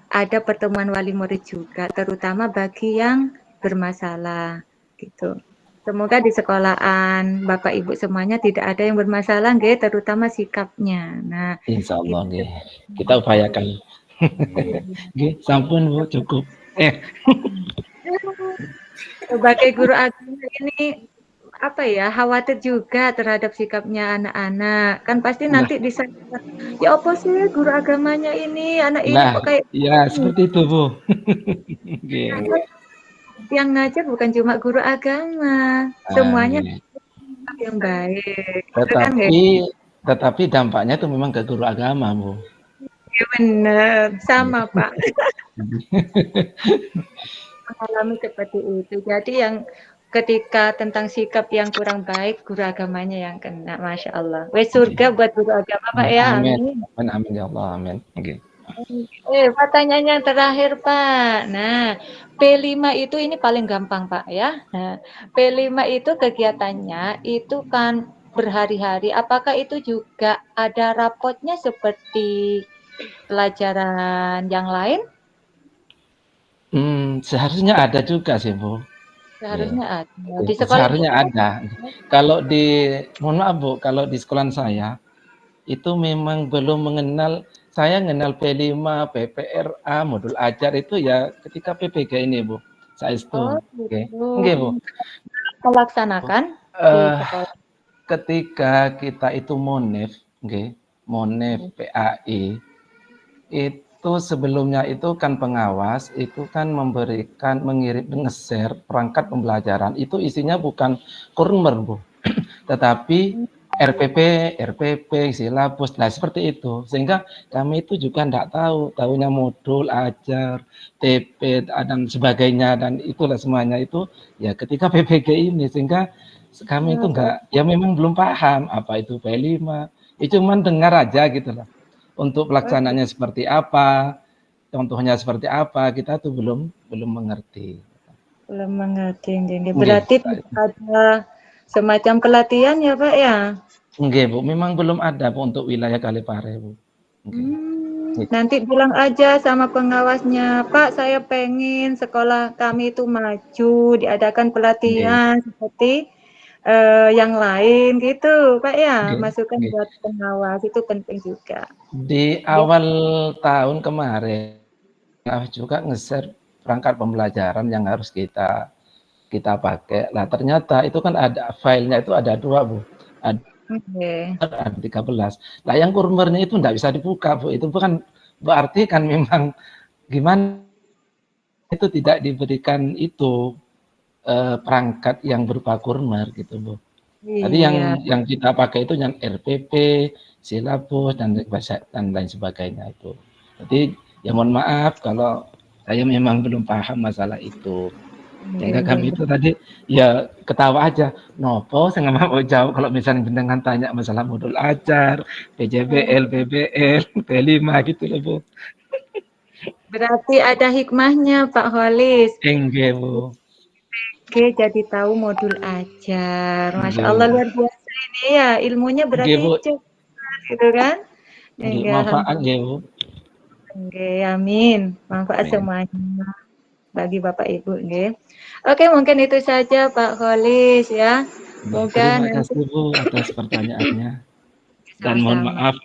Speaker 9: ada pertemuan wali murid juga, terutama bagi yang bermasalah gitu. Semoga di sekolahan Bapak Ibu semuanya tidak ada yang bermasalah, terutama sikapnya. Nah,
Speaker 3: insya Allah, kita upayakan. Sampun, Bu, cukup.
Speaker 9: Sebagai guru agama ini khawatir juga terhadap sikapnya anak-anak. Kan pasti nanti disangka, ya apa sih guru agamanya ini, anak ini kok kayak
Speaker 3: ya seperti itu, Bu.
Speaker 9: Yang ngajar bukan cuma guru agama, semuanya yang baik.
Speaker 3: Tetapi dampaknya itu memang ke guru agama, Bu.
Speaker 9: Ya benar, sama Pak. Mengalami seperti itu. Jadi yang ketika tentang sikap yang kurang baik, guru agamanya yang kena, Masya Allah. Wes surga buat guru agama, Pak ya.
Speaker 3: Amin. Amin ya Allah, amin.
Speaker 9: Pertanyaannya terakhir, Pak. Nah, P5 itu ini paling gampang Pak ya. Nah, P5 itu kegiatannya itu kan berhari-hari. Apakah itu juga ada rapotnya seperti pelajaran yang lain?
Speaker 3: Seharusnya ada juga sih Bu.
Speaker 9: Seharusnya ada. Di sekolah
Speaker 3: Seharusnya ada. Kalau mohon maaf Bu, kalau di sekolah saya itu memang belum mengenal. Saya mengenal P5, PPRA, modul ajar itu ya ketika PPG ini Bu. Saya itu.
Speaker 9: Oh,
Speaker 3: Oke.
Speaker 9: gitu.
Speaker 3: Oke Bu.
Speaker 9: Melaksanakan di sekolah.
Speaker 3: Ketika kita itu Monef, Monef PAI, itu sebelumnya itu kan pengawas, itu kan nge-share perangkat pembelajaran, itu isinya bukan kurmer Bu, tetapi RPP, silabus, nah seperti itu. Sehingga kami itu juga tidak tahunya modul, ajar, TP, dan sebagainya, dan itulah semuanya itu ya ketika PPG ini, sehingga kami itu enggak, ya memang belum paham apa itu P5, ya cuman dengar aja gitu lah. Untuk pelaksananya seperti apa, contohnya seperti apa, kita tuh belum mengerti.
Speaker 9: Belum mengerti, jadi berarti ada semacam pelatihan ya Pak ya?
Speaker 3: Enggak Bu, memang belum ada Bu untuk wilayah Kalipare Bu.
Speaker 9: Nanti bilang aja sama pengawasnya, Pak saya pengen sekolah kami itu maju, diadakan pelatihan seperti yang lain gitu Pak ya, masukan buat pengawas itu penting juga.
Speaker 3: Di awal tahun kemarin juga nge-share perangkat pembelajaran yang harus kita pakai. Nah ternyata itu kan ada filenya itu ada 2 Bu. Ada 13. Nah yang kurmernya itu enggak bisa dibuka Bu. Itu bukan berarti kan memang gimana itu tidak diberikan itu perangkat yang berupa kurmer gitu Bu. Tadi yang kita pakai itu yang RPP, silabus dan lain sebagainya itu. Jadi ya mohon maaf kalau saya memang belum paham masalah itu. Sehingga kami itu tadi ya ketawa aja. Nopo saya nggak mau jawab kalau misalnya jenengan tanya masalah modul ajar, PJBL, PBL, P5 gitu loh Bu.
Speaker 9: Berarti ada hikmahnya Pak Holis.
Speaker 3: Enggak Bu.
Speaker 9: Oke, jadi tahu modul ajar. Masya Allah luar biasa ini ya, ilmunya berarti cepat gitu kan?
Speaker 3: Manfaat ya Bu.
Speaker 9: Oke, amin. Manfaat semuanya bagi Bapak Ibu. Oke, mungkin itu saja Pak Holis ya.
Speaker 3: Terima kasih Bu atas pertanyaannya. Dan mohon maaf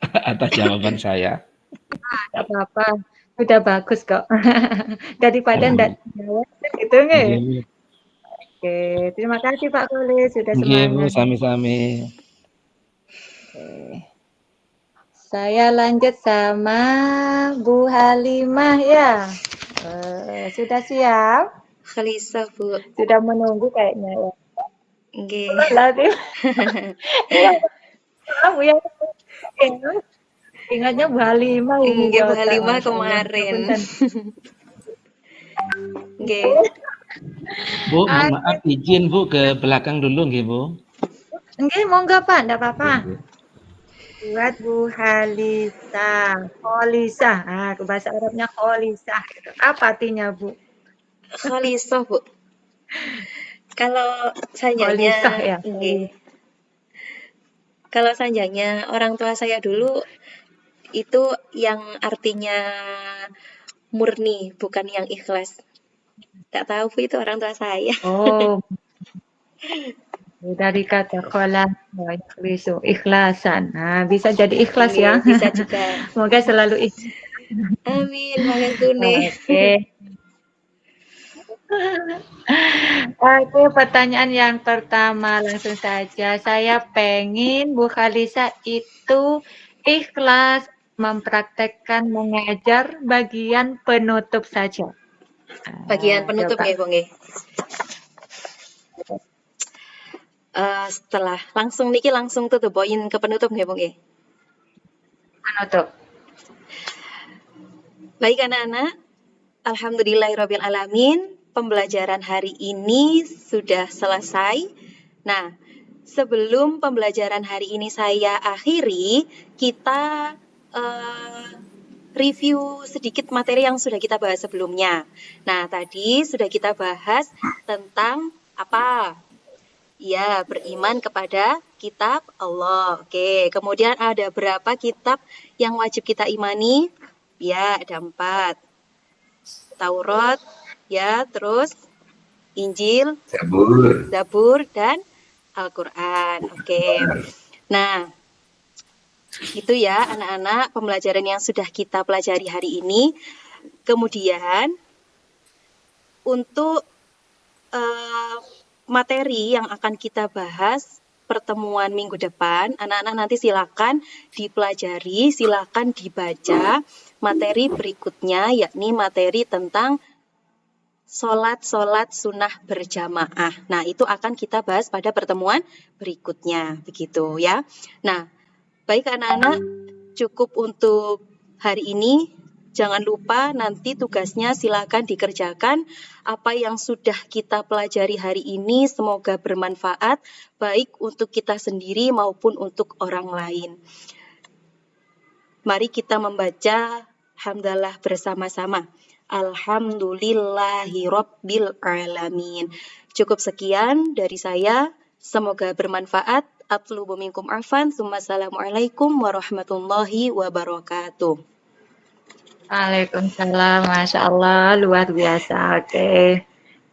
Speaker 3: atas jawaban saya.
Speaker 9: Tidak apa-apa, sudah bagus kok. Daripada tidak jawab gitu nggak? Oke, terima kasih Pak Holis sudah semangat.
Speaker 3: Bu, sami-sami.
Speaker 9: Saya lanjut sama Bu Halimah ya. Sudah siap?
Speaker 5: Khalisah Bu.
Speaker 9: Sudah menunggu kayaknya ya.
Speaker 5: Nggih.
Speaker 9: Bu ya. Ingatnya Bu Halimah.
Speaker 5: Nggih, Bu Halimah kemarin. Nggih.
Speaker 3: Bu, mohon maaf izin Bu ke belakang dulu nggih Bu.
Speaker 9: Nggih, monggo Pak, enggak apa-apa. Buat Bu Halisa, Kholisa. Ah, bahasa Arabnya Kholisa. Apa artinya Bu?
Speaker 5: Khalisah Bu. Kalau sanjanya,
Speaker 9: ya.
Speaker 5: Kalau sanjanya orang tua saya dulu itu yang artinya murni, bukan yang ikhlas. Tak tahu Bu, itu orang tua saya.
Speaker 9: Oh, dari kata kholas, ikhlasan. Nah, bisa jadi ikhlas ya.
Speaker 5: Bisa juga.
Speaker 9: Semoga selalu ikhlas.
Speaker 5: Amin, makasih.
Speaker 9: Oke, pertanyaan yang pertama langsung saja. Saya pengen Bu Khalisa itu ikhlas mempraktekkan mengajar bagian penutup saja.
Speaker 5: Bagian penutup ya, Bu nggih. Setelah langsung tutup poin ke penutup nggih, Bu nggih.
Speaker 9: Penutup.
Speaker 5: Baik anak-anak, alhamdulillahirabbil alamin. Pembelajaran hari ini sudah selesai. Nah, sebelum pembelajaran hari ini saya akhiri, kita review sedikit materi yang sudah kita bahas sebelumnya. Nah, tadi sudah kita bahas tentang apa? Ya, beriman kepada kitab Allah. Oke, kemudian ada berapa kitab yang wajib kita imani? Ya, ada 4. Taurat, ya, terus Injil, Zabur, dan Al-Quran. Oke. Nah, itu ya anak-anak pembelajaran yang sudah kita pelajari hari ini. Kemudian untuk materi yang akan kita bahas pertemuan minggu depan, anak-anak nanti silakan dipelajari, silakan dibaca materi berikutnya, yakni materi tentang sholat sunnah berjamaah. Nah, itu akan kita bahas pada pertemuan berikutnya, begitu ya. Nah, baik anak-anak, cukup untuk hari ini. Jangan lupa nanti tugasnya silakan dikerjakan. Apa yang sudah kita pelajari hari ini semoga bermanfaat baik untuk kita sendiri maupun untuk orang lain. Mari kita membaca hamdalah bersama-sama. Alhamdulillahirabbil alamin. Cukup sekian dari saya. Semoga bermanfaat. Atlubu minkum arfan. Assalamualaikum warahmatullahi wabarakatuh.
Speaker 9: Waalaikumsalam, Masya Allah, luar biasa. Oke.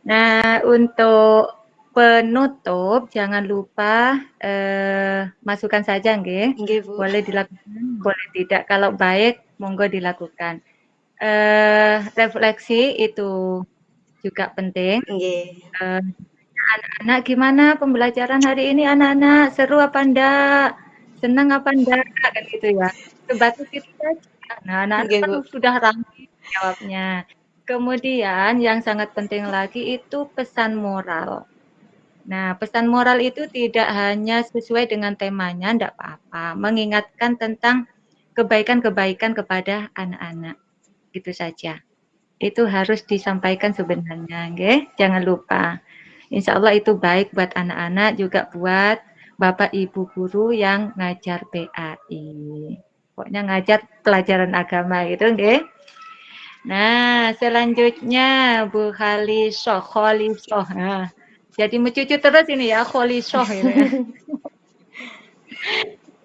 Speaker 9: Nah, untuk penutup, jangan lupa masukkan saja, nggih.
Speaker 5: Nggih, Bu.
Speaker 9: Boleh dilakukan, boleh tidak. Kalau baik, monggo dilakukan. Refleksi itu juga penting.
Speaker 5: Nggih.
Speaker 9: Anak-anak, gimana pembelajaran hari ini, anak-anak? Seru apa enggak? Senang apa enggak? Kan gitu ya. Sebatas itu saja. Nah, anak-anak
Speaker 5: Nggih,
Speaker 9: kan
Speaker 5: Bu.
Speaker 9: sudah ramai jawabnya. Kemudian yang sangat penting lagi itu pesan moral. Nah, pesan moral itu tidak hanya sesuai dengan temanya, enggak apa-apa. Mengingatkan tentang kebaikan-kebaikan kepada anak-anak. Gitu saja. Itu harus disampaikan sebenarnya, nggih. Jangan lupa. Insya Allah itu baik buat anak-anak, juga buat Bapak Ibu guru yang ngajar PAI. Pokoknya ngajar pelajaran agama gitu, nggih. Nah, selanjutnya Bu Khalisoh. Nah, jadi mencucu terus ini ya, Khalisoh ini.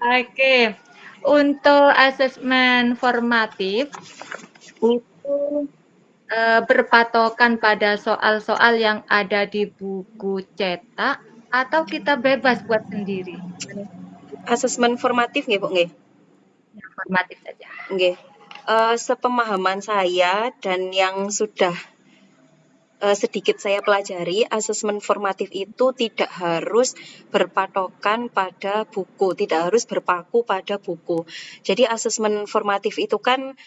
Speaker 9: Oke. Untuk asesmen formatif itu berpatokan pada soal-soal yang ada di buku cetak atau kita bebas buat sendiri?
Speaker 5: Asesmen formatif nggih, Bu, nggih?
Speaker 9: Ya, formatif saja.
Speaker 5: Nggih. Sepemahaman saya dan yang sudah sedikit saya pelajari, asesmen formatif itu tidak harus berpatokan pada buku, tidak harus berpaku pada buku. Jadi asesmen formatif itu kan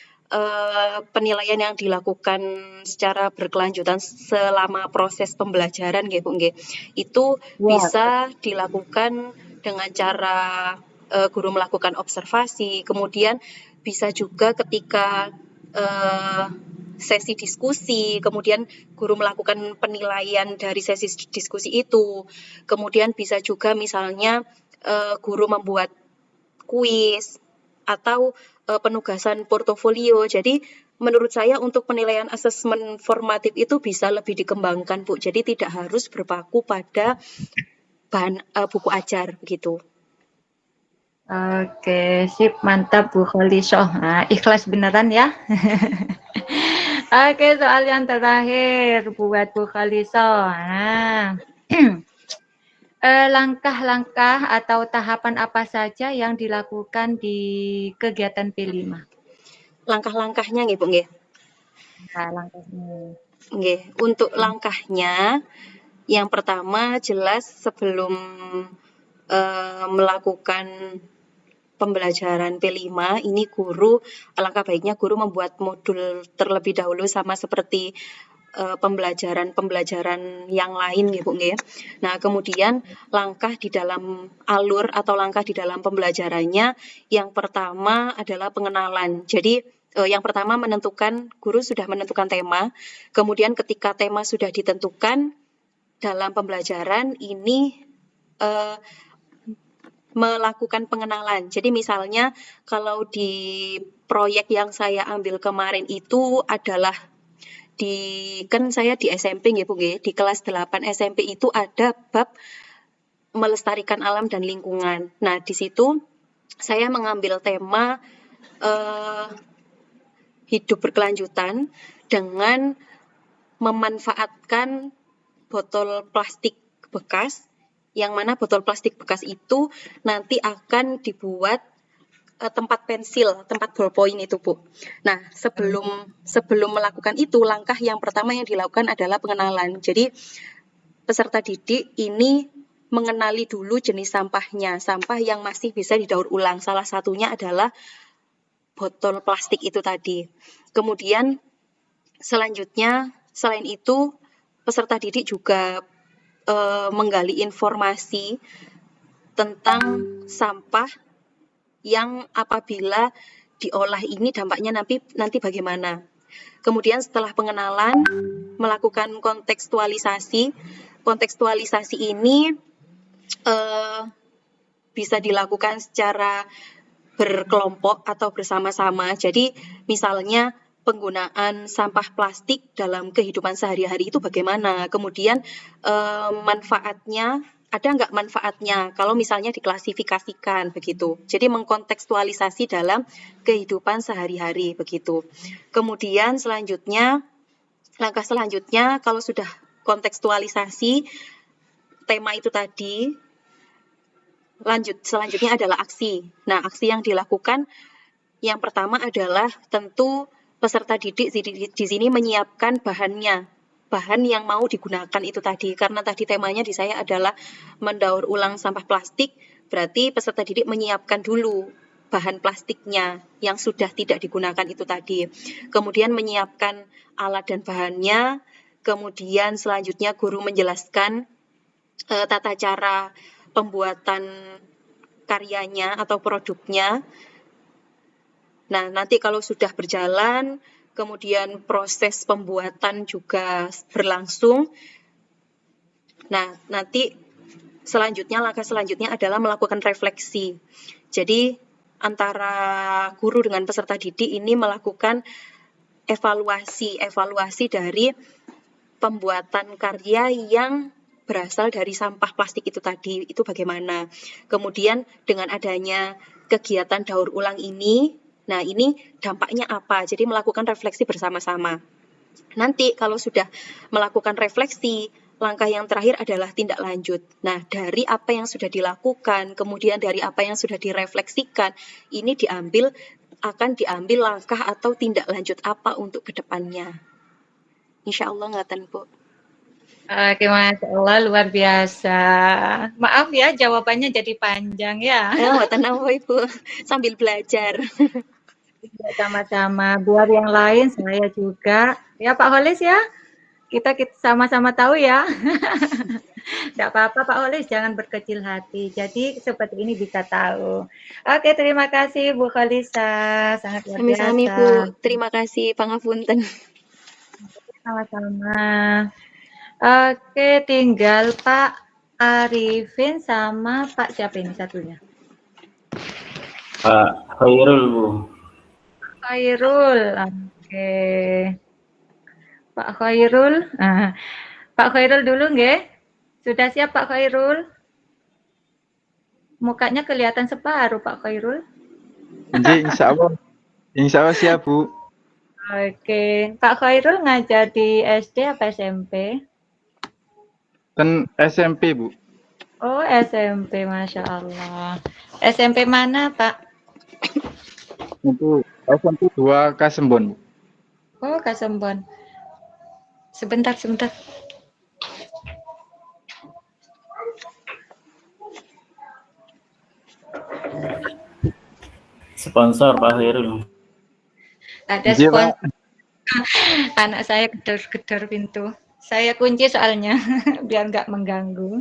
Speaker 5: penilaian yang dilakukan secara berkelanjutan selama proses pembelajaran, nggih, Bu, nggih. Itu bisa dilakukan dengan cara guru melakukan observasi, kemudian bisa juga ketika sesi diskusi, kemudian guru melakukan penilaian dari sesi diskusi itu, kemudian bisa juga misalnya guru membuat kuis atau penugasan portofolio. Jadi menurut saya untuk penilaian asesmen formatif itu bisa lebih dikembangkan, Bu. Jadi tidak harus berpaku pada bahan buku ajar gitu.
Speaker 9: Oke, sip, mantap Bu Khalisoh. Nah, ikhlas beneran ya. Oke, soal yang terakhir buat Bu Khalisoh. Nah, langkah-langkah atau tahapan apa saja yang dilakukan di kegiatan P5?
Speaker 5: Langkah-langkahnya nggih, Bu, nggih.
Speaker 9: Nah, langkahnya.
Speaker 5: Nggih, untuk langkahnya yang pertama jelas sebelum melakukan pembelajaran P5 ini guru, alangkah baiknya guru membuat modul terlebih dahulu sama seperti pembelajaran yang lain, ya Bu, nggih. Nah, kemudian langkah di dalam alur atau langkah di dalam pembelajarannya yang pertama adalah pengenalan. Jadi yang pertama guru sudah menentukan tema, kemudian ketika tema sudah ditentukan dalam pembelajaran ini melakukan pengenalan. Jadi misalnya kalau di proyek yang saya ambil kemarin itu adalah kan saya di SMP nggih Bu nggih, di kelas 8 SMP itu ada bab melestarikan alam dan lingkungan. Nah, di situ saya mengambil tema hidup berkelanjutan dengan memanfaatkan botol plastik bekas, yang mana botol plastik bekas itu nanti akan dibuat tempat pensil, tempat ballpoint itu Bu. Nah, sebelum melakukan itu, langkah yang pertama yang dilakukan adalah pengenalan. Jadi peserta didik ini mengenali dulu jenis sampahnya, sampah yang masih bisa didaur ulang. Salah satunya adalah botol plastik itu tadi. Kemudian selanjutnya, selain itu, peserta didik juga menggali informasi tentang sampah yang apabila diolah ini dampaknya nanti bagaimana. Kemudian setelah pengenalan, melakukan kontekstualisasi. Kontekstualisasi ini bisa dilakukan secara berkelompok atau bersama-sama. Jadi misalnya penggunaan sampah plastik dalam kehidupan sehari-hari itu bagaimana. Kemudian manfaatnya, ada nggak manfaatnya kalau misalnya diklasifikasikan begitu. Jadi mengkontekstualisasi dalam kehidupan sehari-hari begitu. Kemudian langkah selanjutnya kalau sudah kontekstualisasi tema itu tadi, selanjutnya adalah aksi. Nah, aksi yang dilakukan yang pertama adalah tentu peserta didik di sini menyiapkan bahan yang mau digunakan itu tadi. Karena tadi temanya di saya adalah mendaur ulang sampah plastik, berarti peserta didik menyiapkan dulu bahan plastiknya yang sudah tidak digunakan itu tadi. Kemudian menyiapkan alat dan bahannya, kemudian selanjutnya guru menjelaskan tata cara pembuatan karyanya atau produknya. Nah, nanti kalau sudah berjalan, kemudian proses pembuatan juga berlangsung. Nah, nanti langkah selanjutnya adalah melakukan refleksi. Jadi, antara guru dengan peserta didik ini melakukan evaluasi dari pembuatan karya yang berasal dari sampah plastik itu tadi, itu bagaimana. Kemudian dengan adanya kegiatan daur ulang ini, nah ini dampaknya apa? Jadi melakukan refleksi bersama-sama. Nanti kalau sudah melakukan refleksi, langkah yang terakhir adalah tindak lanjut. Nah, dari apa yang sudah dilakukan, kemudian dari apa yang sudah direfleksikan, ini akan diambil langkah atau tindak lanjut apa untuk kedepannya. Insya Allah ngatan Bu.
Speaker 9: Oke, Masya Allah, luar biasa. Maaf ya, jawabannya jadi panjang ya.
Speaker 5: Ngatan apa Ibu, sambil belajar.
Speaker 9: Sama-sama. Buat yang lain, saya juga. Ya Pak Holis ya, kita sama-sama tahu ya. Tidak apa-apa Pak Holis, jangan berkecil hati. Jadi seperti ini bisa tahu. Oke, terima kasih Bu Khalisa. Sangat luar biasa.
Speaker 5: Sami-sami Bu, terima kasih pangapunten.
Speaker 9: Sama-sama. Oke, tinggal Pak Arifin sama Pak siapa ini satunya?
Speaker 6: Pak Khairul Bu.
Speaker 9: Khairul. Oke. Pak Khairul. Pak Khairul dulu nggih. Sudah siap Pak Khairul? Mukanya kelihatan separuh Pak Khairul.
Speaker 4: Insya Allah siap Bu.
Speaker 9: Oke. Pak Khairul ngajar di SD apa SMP?
Speaker 4: Kan SMP Bu.
Speaker 9: Oh SMP, Masya Allah. SMP mana Pak?
Speaker 4: Itu SMP 2 Kasembon Bu.
Speaker 9: Oh Kasembon. Sebentar.
Speaker 6: Sponsor Pak Khairul.
Speaker 9: Ada sponsor. Anak saya gedor-gedor pintu. Saya kunci soalnya biar nggak mengganggu.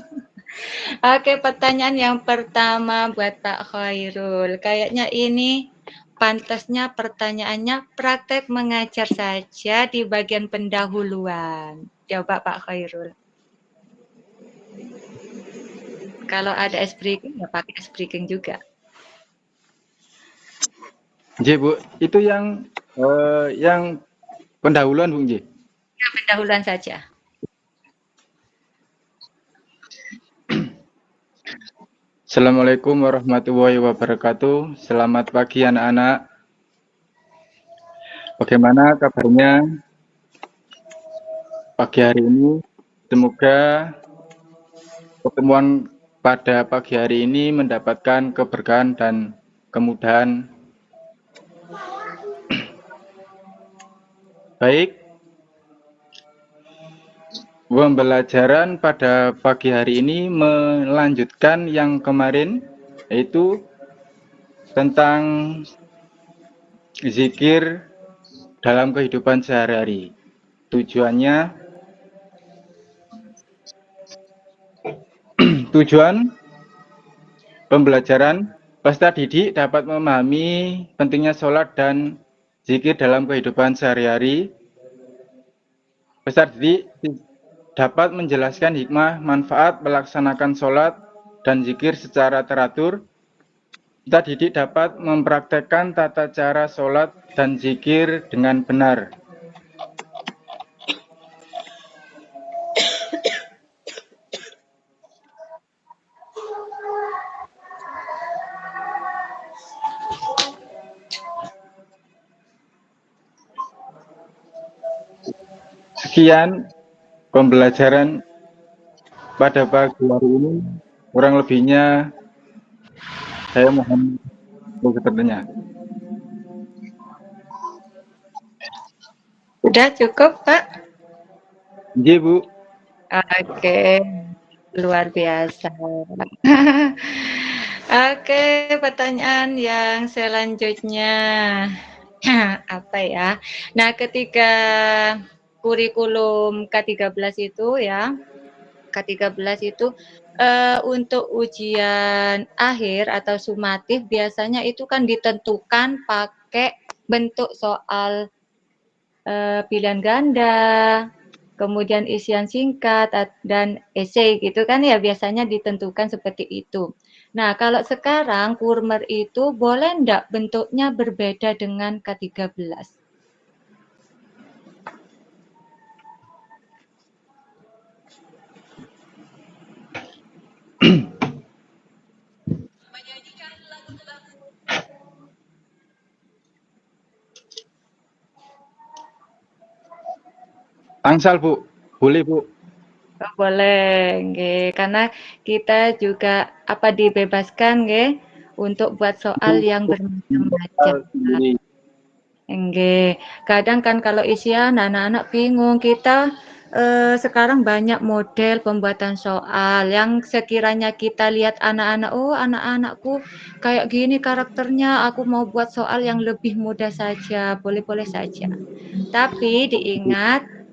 Speaker 9: Oke, pertanyaan yang pertama buat Pak Khairul. Kayaknya ini pantasnya pertanyaannya praktek mengajar saja di bagian pendahuluan. Coba Pak Khairul. kalau ada ice breaking ya pakai ice breaking juga.
Speaker 4: Nggih, Bu. Itu yang pendahuluan, Bu, nggih.
Speaker 9: Ya, pendahuluan saja.
Speaker 4: Assalamualaikum warahmatullahi wabarakatuh. Selamat pagi anak-anak. Bagaimana kabarnya pagi hari ini? Semoga pertemuan pada pagi hari ini mendapatkan keberkahan dan kemudahan. Baik, pembelajaran pada pagi hari ini melanjutkan yang kemarin, yaitu tentang zikir dalam kehidupan sehari-hari. Tujuan pembelajaran peserta didik dapat memahami pentingnya sholat dan zikir dalam kehidupan sehari-hari. Peserta didik dapat menjelaskan hikmah manfaat melaksanakan sholat dan zikir secara teratur. Peserta didik dapat mempraktekkan tata cara sholat dan zikir dengan benar. Sekian pembelajaran pada pagi hari ini. Kurang lebihnya saya mohon keberkahannya.
Speaker 9: Udah cukup, Pak?
Speaker 4: Nggih, Bu.
Speaker 9: Oke, luar biasa. Oke, pertanyaan yang selanjutnya apa ya? Nah, ketika kurikulum K13 itu ya, K13 itu untuk ujian akhir atau sumatif biasanya itu kan ditentukan pakai bentuk soal pilihan ganda, kemudian isian singkat dan esai gitu kan ya, biasanya ditentukan seperti itu. Nah, kalau sekarang Kurmer itu boleh enggak bentuknya berbeda dengan K13?
Speaker 4: Angsal, Bu. Boleh, Bu.
Speaker 9: Oh, boleh, nggih. Karena kita juga dibebaskan nggih untuk buat soal yang bermacam-macam. Nggih. Kadang kan kalau isian anak-anak bingung, kita sekarang banyak model pembuatan soal yang sekiranya kita lihat anak-anak, oh anak-anakku kayak gini karakternya, aku mau buat soal yang lebih mudah saja, boleh-boleh saja. Tapi diingat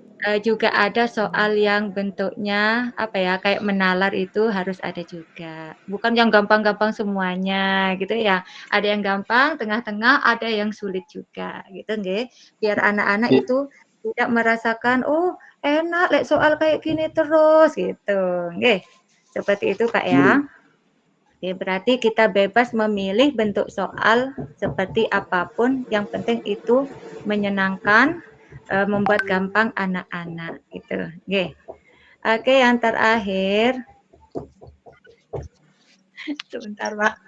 Speaker 9: juga ada soal yang bentuknya kayak menalar itu harus ada juga. Bukan yang gampang-gampang semuanya gitu ya. Ada yang gampang, tengah-tengah, ada yang sulit juga gitu nggih. Biar anak-anak itu tidak merasakan oh enak lek soal kayak gini terus gitu. Nggih. Seperti itu Pak ya. Oke, berarti kita bebas memilih bentuk soal seperti apapun, yang penting itu menyenangkan, membuat gampang anak-anak gitu. Oke. Oke, yang terakhir. Sebentar, Pak.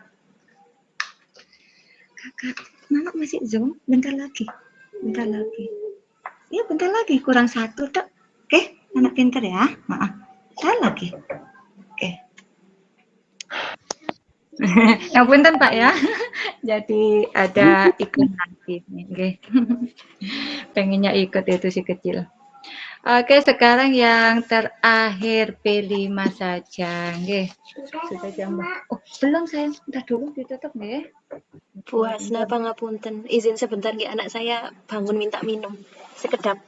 Speaker 9: Kakak, Mama masih Zoom, bentar lagi. Bentar lagi. Ya, bentar lagi, kurang 1 Dok. Oke, anak pintar ya. Maaf. Bentar lagi. Oke. Yang punten Pak ya. Jadi ada ikut lagi nih. Pengennya ikut itu si kecil. Oke, sekarang yang terakhir P5 saja, nggih. Sudah jam. Oh, belum sayang, udah dulu ditutup nggih.
Speaker 5: Bu Hasna pangapunten, izin sebentar nggih, anak saya bangun minta minum. Sekedap.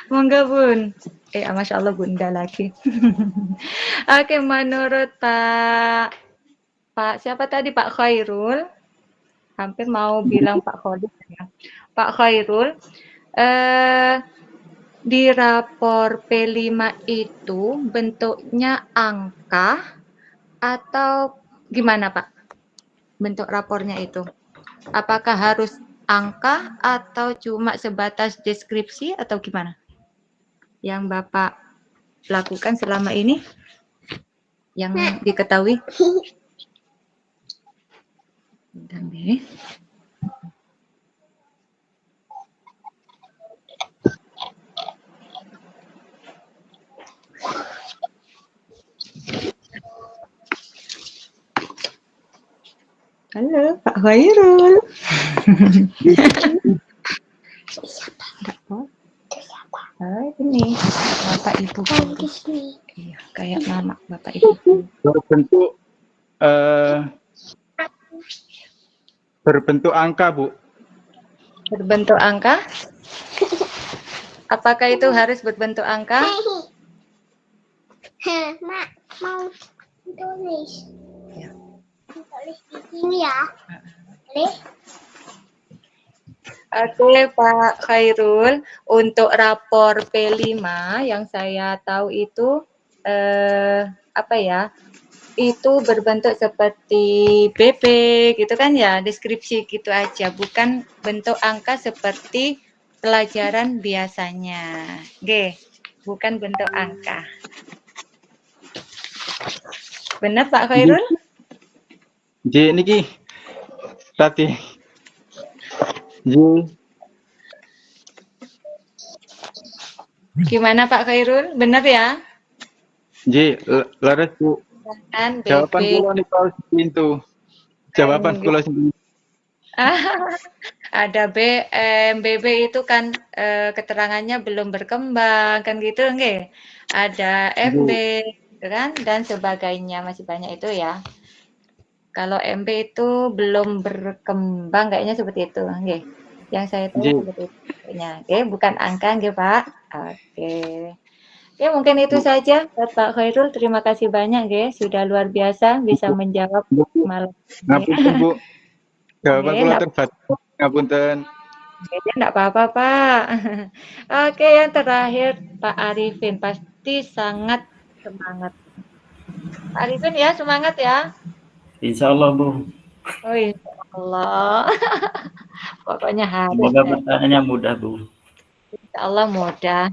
Speaker 9: Monggo Bun. Masya Allah Bunda lagi. Oke, menurut Pak siapa tadi, Pak Khairul? Hampir mau bilang Pak Khalid ya. Pak Khairul, di rapor P5 itu bentuknya angka atau gimana Pak? Bentuk rapornya itu? Apakah harus angka atau cuma sebatas deskripsi atau gimana? Yang Bapak lakukan selama ini yang diketahui? Bentar, deh. Halo, Pak Khairul. Ini Bapak Ibu. Iya, kayak mama Bapak Ibu.
Speaker 4: Berbentuk angka, Bu.
Speaker 9: Berbentuk angka? Apakah itu harus berbentuk angka?
Speaker 10: Mak, mau tulis.
Speaker 9: Ya.
Speaker 10: Tulis di sini ya. Boleh?
Speaker 9: Oke, Pak Khairul, untuk rapor P5 yang saya tahu itu apa ya? Itu berbentuk seperti BP gitu kan ya, deskripsi gitu aja, bukan bentuk angka seperti pelajaran biasanya. Oke, bukan bentuk angka. Benar Pak Khairul?
Speaker 4: J niki tadi. J.
Speaker 9: Gimana Pak Khairul? Benar ya?
Speaker 4: J, laras Bu.
Speaker 9: Dan
Speaker 4: Jawaban
Speaker 9: BP.
Speaker 4: kula niku pintu. Jawaban kula sing
Speaker 9: Ada BM, BB itu kan keterangannya belum berkembang kan gitu nggih. Ada MB gitu kan dan sebagainya, masih banyak itu ya. Kalau MB itu belum berkembang kayaknya seperti itu nggih. Yang saya tahu seperti itu. Oke, bukan angka nggih Pak. Oke. Ya mungkin itu saja Pak Khairul. Terima kasih banyak nggih, sudah luar biasa bisa menjawab malam ini.
Speaker 4: Ngapunten Bu. Jawaban
Speaker 9: Oke,
Speaker 4: kula terbatas. Ngapunten.
Speaker 9: Enggak apa-apa, Pak. Oke, yang terakhir Pak Arifin pasti sangat semangat. Pak Arifin ya, semangat ya.
Speaker 6: Insya Allah, Bu.
Speaker 9: Oh, insya Allah. Pokoknya harus.
Speaker 6: Semoga pertanyaannya mudah, Bu.
Speaker 9: Insya Allah mudah.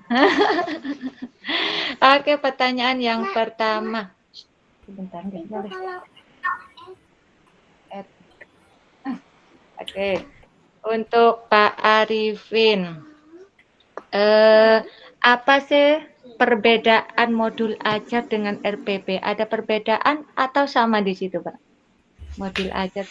Speaker 9: Oke, pertanyaan yang pertama. Sebentar, Oke, untuk Pak Arifin, apa sih perbedaan modul ajar dengan RPP? Ada perbedaan atau sama di situ, Pak? Modul ajar.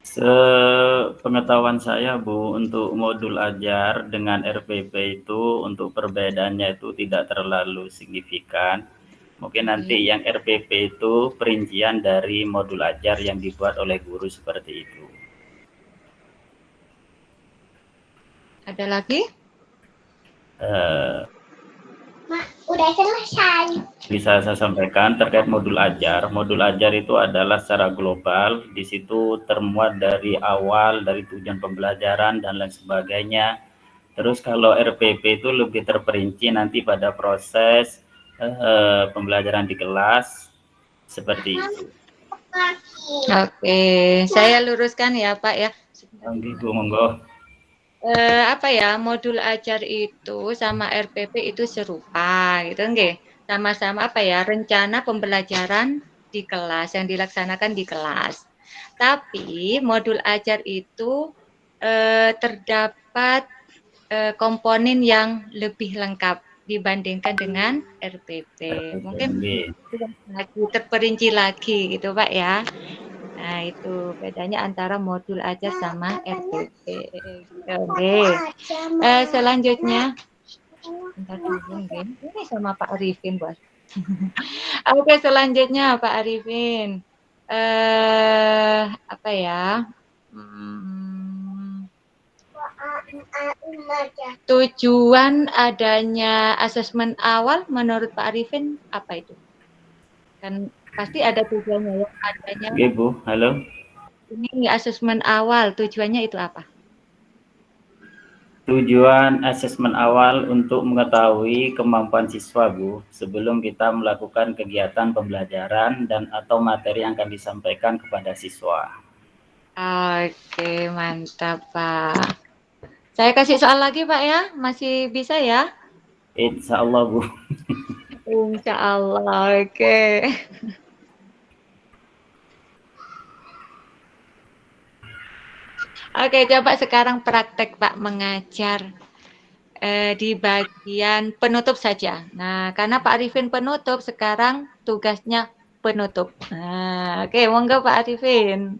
Speaker 6: Sepengetahuan saya, Bu, untuk modul ajar dengan RPP itu untuk perbedaannya itu tidak terlalu signifikan. Mungkin nanti yang RPP itu perincian dari modul ajar yang dibuat oleh guru seperti itu.
Speaker 9: Ada lagi?
Speaker 10: Udah selesai.
Speaker 6: Bisa saya sampaikan terkait modul ajar. Modul ajar itu adalah secara global. Di situ termuat dari awal, dari tujuan pembelajaran dan lain sebagainya. Terus kalau RPP itu lebih terperinci nanti pada proses pembelajaran di kelas seperti itu.
Speaker 9: Oke, saya luruskan ya Pak ya.
Speaker 6: Monggo.
Speaker 9: Apa ya, modul ajar itu sama RPP itu serupa gitu nggih. Sama-sama apa ya, rencana pembelajaran di kelas yang dilaksanakan di kelas. Tapi modul ajar itu terdapat komponen yang lebih lengkap dibandingkan dengan RPP. Mungkin lagi terperinci lagi gitu Pak ya. Nah, itu bedanya antara modul ajar sama RPP. Oke. Selanjutnya bentar dulu, ini sama Pak Arifin, Bos. Oke, selanjutnya Pak Arifin. Apa ya? Tujuan adanya asesmen awal menurut Pak Arifin apa itu? Kan pasti ada tujuannya ya, adanya.
Speaker 6: Oke, Bu. Halo.
Speaker 9: Ini asesmen awal, tujuannya itu apa?
Speaker 6: tujuan asesmen awal untuk mengetahui kemampuan siswa, Bu, sebelum kita melakukan kegiatan pembelajaran dan atau materi yang akan disampaikan kepada siswa.
Speaker 9: Oke, mantap Pak. Saya kasih soal lagi Pak ya, masih bisa ya?
Speaker 6: Insya Allah, Bu.
Speaker 9: Insya Allah, oke. Oke, coba sekarang praktek Pak mengajar di bagian penutup saja. Nah, karena Pak Arifin penutup, sekarang tugasnya penutup. Nah, oke, monggo Pak Arifin.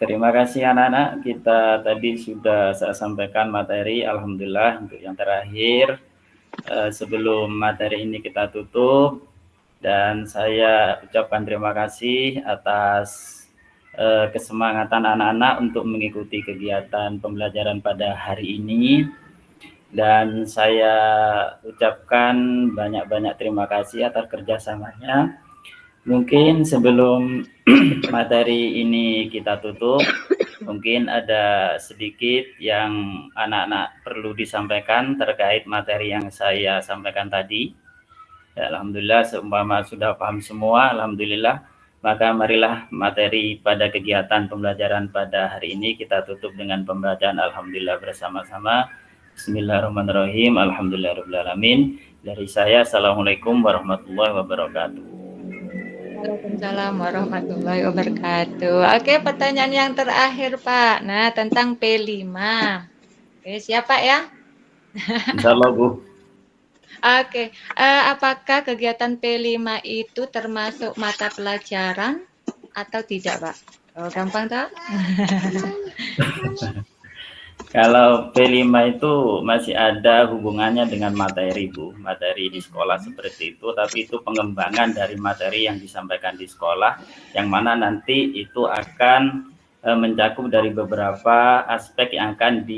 Speaker 6: Terima kasih anak-anak. Kita tadi sudah saya sampaikan materi, alhamdulillah. Untuk yang terakhir, sebelum materi ini kita tutup, dan saya ucapkan terima kasih atas kesemangatan anak-anak untuk mengikuti kegiatan pembelajaran pada hari ini, dan saya ucapkan banyak-banyak terima kasih atas kerjasamanya. Mungkin sebelum materi ini kita tutup, mungkin ada sedikit yang anak-anak perlu disampaikan terkait materi yang saya sampaikan tadi. Ya, alhamdulillah, seumpama sudah paham semua, alhamdulillah. Maka marilah materi pada kegiatan pembelajaran pada hari ini kita tutup dengan pembacaan alhamdulillah bersama-sama. Bismillahirrahmanirrahim. Alhamdulillahirrahmanirrahim. Dari saya, Assalamualaikum warahmatullahi wabarakatuh.
Speaker 9: Waalaikumsalam warahmatullahi wabarakatuh. Oke, pertanyaan yang terakhir Pak. Nah, tentang P5. Oke, siapa ya?
Speaker 6: Insya Allah, Bu.
Speaker 9: Oke, apakah kegiatan P5 itu termasuk mata pelajaran atau tidak, Pak? Oh, gampang tak?
Speaker 6: Kalau P5 itu masih ada hubungannya dengan materi, Bu. Materi di sekolah seperti itu, tapi itu pengembangan dari materi yang disampaikan di sekolah, yang mana nanti itu akan mencakup dari beberapa aspek yang akan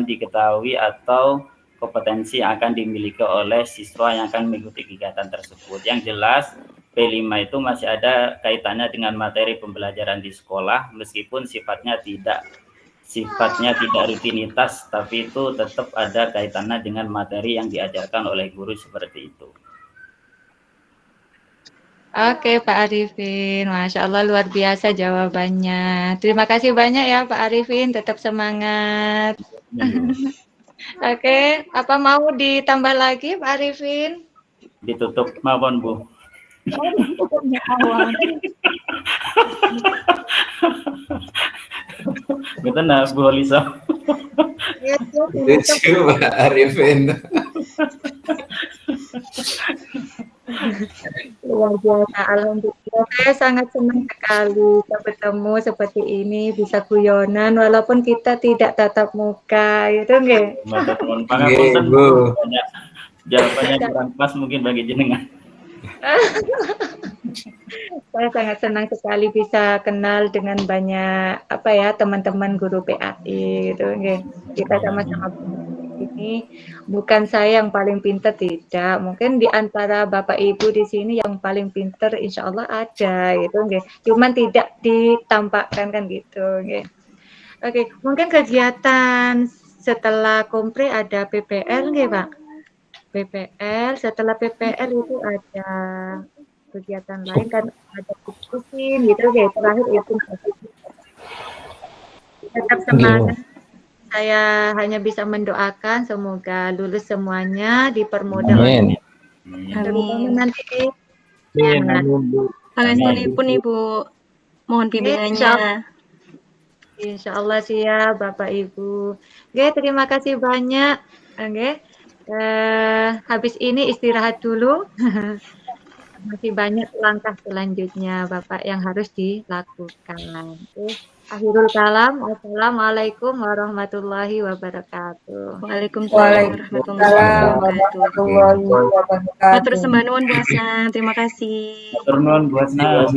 Speaker 6: diketahui atau kompetensi yang akan dimiliki oleh siswa yang akan mengikuti kegiatan tersebut. Yang jelas P5 itu masih ada kaitannya dengan materi pembelajaran di sekolah, meskipun sifatnya tidak rutinitas, tapi itu tetap ada kaitannya dengan materi yang diajarkan oleh guru seperti itu.
Speaker 9: Oke Pak Arifin, Masya Allah luar biasa jawabannya. Terima kasih banyak ya Pak Arifin, tetap semangat. Oke, apa mau ditambah lagi Pak Arifin?
Speaker 6: Ditutup mawon, Bu. Betul nah, Bu Lisa.
Speaker 1: Itu Pak Arifin.
Speaker 9: Luar biasa, alhamdulillah. Saya sangat senang sekali bisa bertemu seperti ini, bisa guyonan walaupun kita tidak tatap muka, gitu nggih.
Speaker 6: Jawabannya kurang pas mungkin bagi jenengan.
Speaker 9: Saya sangat senang sekali bisa kenal dengan banyak teman-teman guru PAI gitu nggih. Kita sama-sama ini bukan saya yang paling pintar, tidak. Mungkin di antara Bapak Ibu di sini yang paling pintar insya Allah ada gitu nggih. Cuman tidak ditampakkan kan gitu nggih. Oke, mungkin kegiatan setelah kompre ada PPL nggih, Pak? PPL, setelah PPL itu ada kegiatan lain kan, ada diskusi gitu nggih. Terakhir itu tetap semangat. Saya hanya bisa mendoakan semoga lulus semuanya, dipermudah.
Speaker 3: Amin.
Speaker 5: Amin.
Speaker 9: Nanti
Speaker 5: Pangapuntenipun Ibu, mohon bimbingannya.
Speaker 9: Insya Allah siap Bapak Ibu. Oke, terima kasih banyak. Oke, habis ini istirahat dulu. Masih banyak langkah selanjutnya Bapak yang harus dilakukan. Oke. Akhirul kalam. Assalamualaikum warahmatullahi wabarakatuh.
Speaker 5: Waalaikumsalam warahmatullahi wabarakatuh. Matur sembah nuwun Bu Hasna. Terima kasih.
Speaker 6: Matur nuwun Bu Hasna.